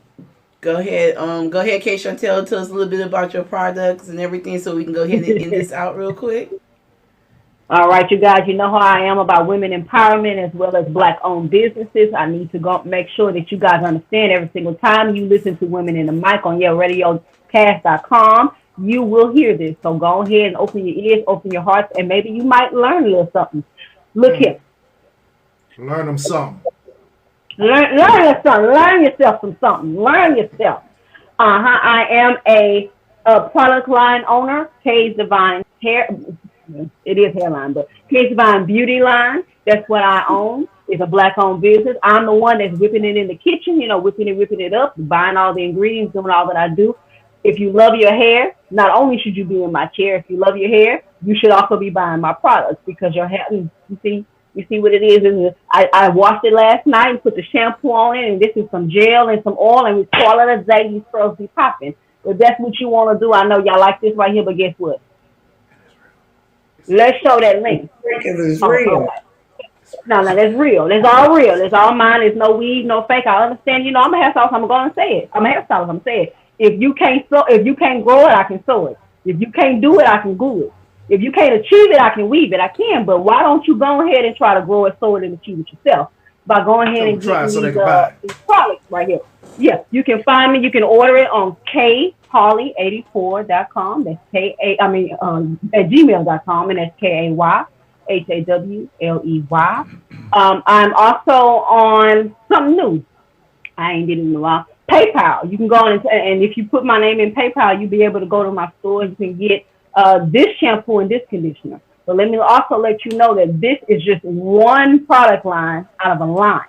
Go ahead, Kay Chantel. Tell us a little bit about your products and everything, so we can go ahead and end this out real quick. All right, you guys, you know how I am about women empowerment as well as Black-owned businesses. I need to go make sure that you guys understand every single time you listen to Women in the Mic on Yale Radiocast.com, you will hear this. So go ahead and open your ears, open your hearts, and maybe you might learn a little something. Look here. Learn them something. Learn something. Learn yourself some something. Learn yourself. I am a product line owner, Kay's Divine Hair. It is hairline, but Kay's Divine Beauty Line. That's what I own. It's a Black-owned business. I'm the one that's whipping it in the kitchen, whipping it up, buying all the ingredients, doing all that I do. If you love your hair, not only should you be in my chair, if you love your hair, you should also be buying my products, because your hair, you see what it is. I washed it last night and put the shampoo on it, and this is some gel and some oil, and we call it a day. These curls be popping. If that's what you want to do, I know y'all like this right here, but guess what? Let's show that link. It's real. No, that's real. That's all real. That's all mine. There's no weed, no fake. I understand. I'm a hairstylist. I'm going to say it. I'm a hairstylist. I'm saying it. If you can't grow it, I can sew it. If you can't do it, I can glue it. If you can't achieve it, I can weave it. I can. But why don't you go ahead and try to grow it, sew it, and achieve it yourself by going ahead and getting these products right here. Yes, you can find me. You can order it on kholly84.com. That's at gmail.com, and that's KAYHAWLEY. I'm also on something new. I ain't did it in a while. PayPal. You can go on and if you put my name in PayPal, you'll be able to go to my store. You can get this shampoo and this conditioner. But let me also let you know that this is just one product line out of a line.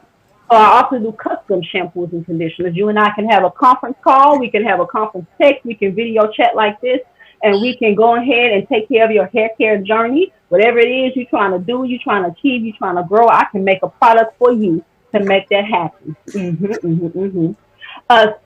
So I also do custom shampoos and conditioners. You and I can have a conference call. We can have a conference text. We can video chat like this, and we can go ahead and take care of your hair care journey. Whatever it is you're trying to do, you're trying to achieve, you're trying to grow, I can make a product for you to make that happen.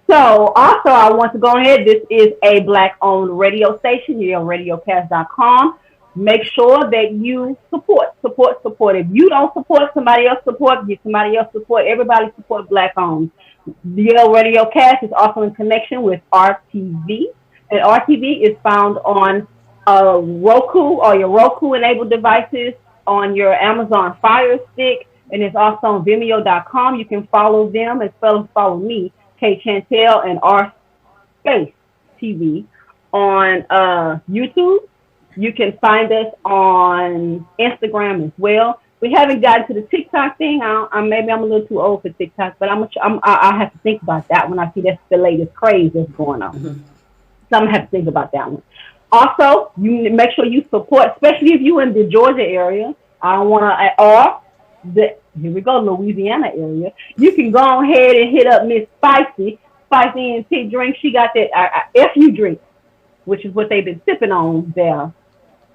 So also I want to go ahead. This is a Black-owned radio station, YaleRadiocast.com. Make sure that you support. If you don't support, somebody else support. Get somebody else support. Everybody support Black-owned. The Yale Radiocast is also in connection with RTV, and RTV is found on ROKU or your Roku-enabled devices, on your Amazon Firestick, and it's also on Vimeo.com. You can follow them as well as follow me, Kay Chantel, and R Space TV on YouTube. You can find us on Instagram as well. We haven't gotten to the TikTok thing. Maybe I'm a little too old for TikTok, but I have to think about that when I see that's the latest craze that's going on. So I'm gonna have to think about that one. Also, you make sure you support, especially if you're in the Georgia area. I don't want to, here we go, Louisiana area. You can go ahead and hit up Miss Spicy and Tea Drink. She got that FU drink, which is what they've been sipping on there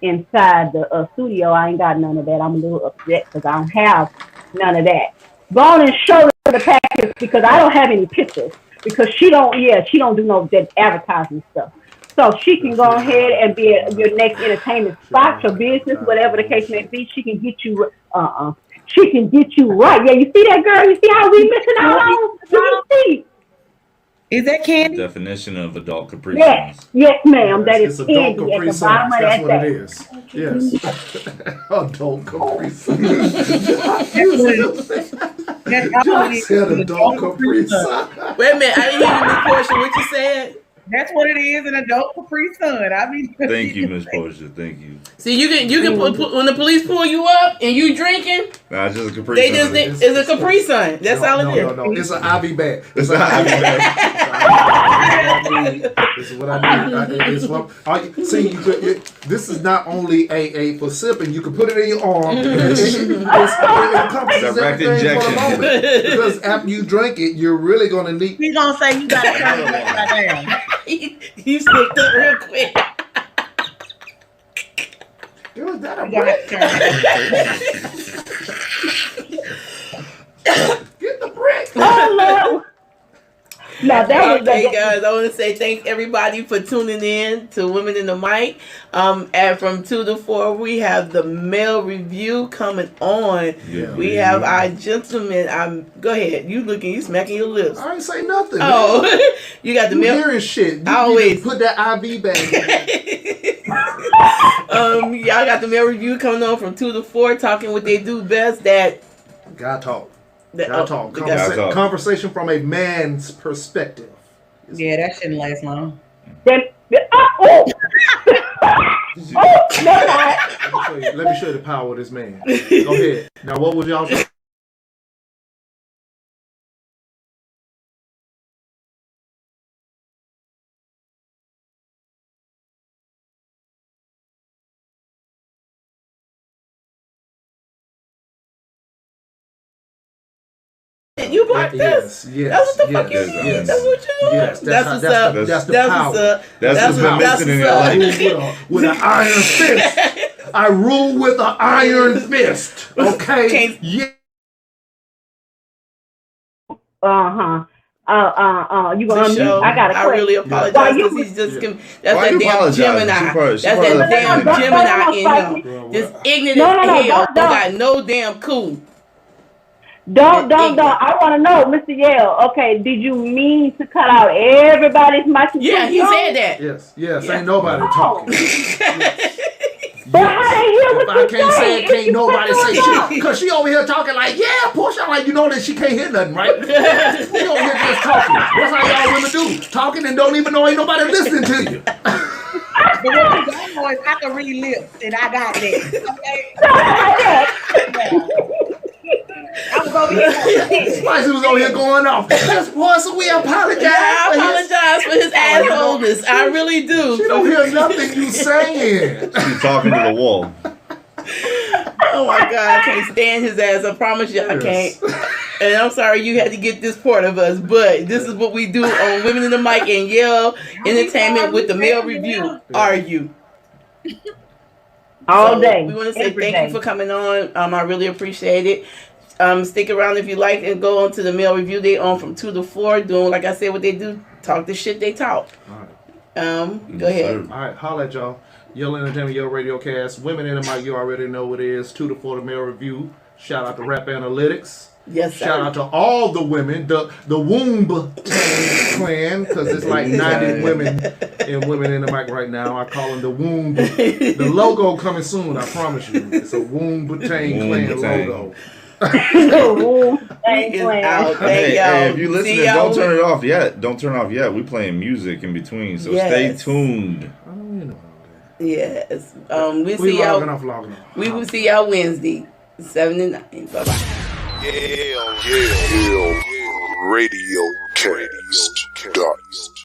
inside the studio. I ain't got none of that. I'm a little upset because I don't have none of that. Go on and show the package, because I don't have any pictures, because she don't do no that advertising stuff. So she can go ahead and be your next entertainment spot, your business, whatever the case may be. She can get you she can get you right. Yeah, you see that, girl? You see how we missing out on? You see? Is that candy? Definition of adult Capri Yes, yes, ma'am. That is it's adult candy Capri at the bottom of That's that what bag. it is. Yes. Adult Capri Sun. Just said adult Capri Sun. Wait a minute, I didn't hear you, Miss Portia. What you said? That's what it is, an adult Capri Sun. Thank you, Miss Portia. Thank you. See, you can put, when the police pull you up and you drinking, Nah, it's just a Capri Sun. It's a Capri Sun. That's all it is. No. It's an Ivy bag. It's an Ivy bag. This is what I need. See, this is not only AA for sipping. You can put it in your arm. It encompasses Direct everything injection. for the moment. Because after you drink it, you're really going to need. He's going to say you got to turn it upside down. You slipped up real quick. Was that a Get the brick. Oh Lord. Now that was Okay, guys, I want to say thanks everybody for tuning in to Women in the Mic. And from 2 to 4, we have the male review coming on. Yeah. We have our gentleman. Go ahead. You smacking your lips. I ain't say nothing. Oh, man. you got the You male. hearing shit. You Always. need to put that IV back in. Y'all got the male review coming on from 2 to 4, talking what they do best. Gotta talk. Talk. Conversation from a man's perspective. Yeah, that shouldn't last long. Let me show you the power of this man. Go ahead. Now, what was y'all saying? You blocked us. Yes. That's what the fuck you mean. That's what you want. Yes, that's what's up. That's the power. That's what's been missing in your life. With an iron fist. I rule with an iron fist. Okay? Yeah. You gonna unmute? I got a question. I really apologize because he's just that's that damn Gemini. That's that damn Gemini in him. This ignorant as hell. Don't got no damn cool. Don't. I want to know, Mr. Yale. Okay, did you mean to cut out everybody's microphone? Yeah, he said that. Yes. Ain't nobody talking. But how they hear what if I can't say it, can't nobody say shit. Because she over here talking like, yeah, Portia, like, you know that she can't hear nothing, right? She over here just talking. That's how y'all women do. Talking and don't even know ain't nobody listening to you. But what you don't know is I can read lips, and I got that. I was over here. Spicy was over here going off. Miss Portia, we apologize. Yeah, I apologize for his assholeness. I really do. She don't hear nothing you saying. She's talking to the wall. Oh my God, I can't stand his ass. I promise you, I can't. And I'm sorry you had to get this part of us, but this is what we do on Women in the Mic and Yale Entertainment with the male review. Argue. All day. We want to say thank you for coming on. I really appreciate it. Stick around if you like and go on to the male review. They on from 2 to 4 doing, like I said, what they do. Talk the shit they talk. All right. Go ahead. All right, holla at y'all. Yale Entertainment, Yale Radiocast. Women in the Mic, you already know what it is. 2 to 4 the male review. Shout out to Rap Analytics. Yes, sir. Shout out to all the women, the Womb clan, because it's like 90 women and Women in the Mic right now. I call them the Womb. The logo coming soon, I promise you. It's a Womb clan logo. Hey, if you listening, don't turn it off yet. Don't turn it off yet. We playing music in between, so stay tuned. Yes. We'll see y'all. We will see y'all Wednesday, 7 to 9. Bye bye. Yale Radiocast.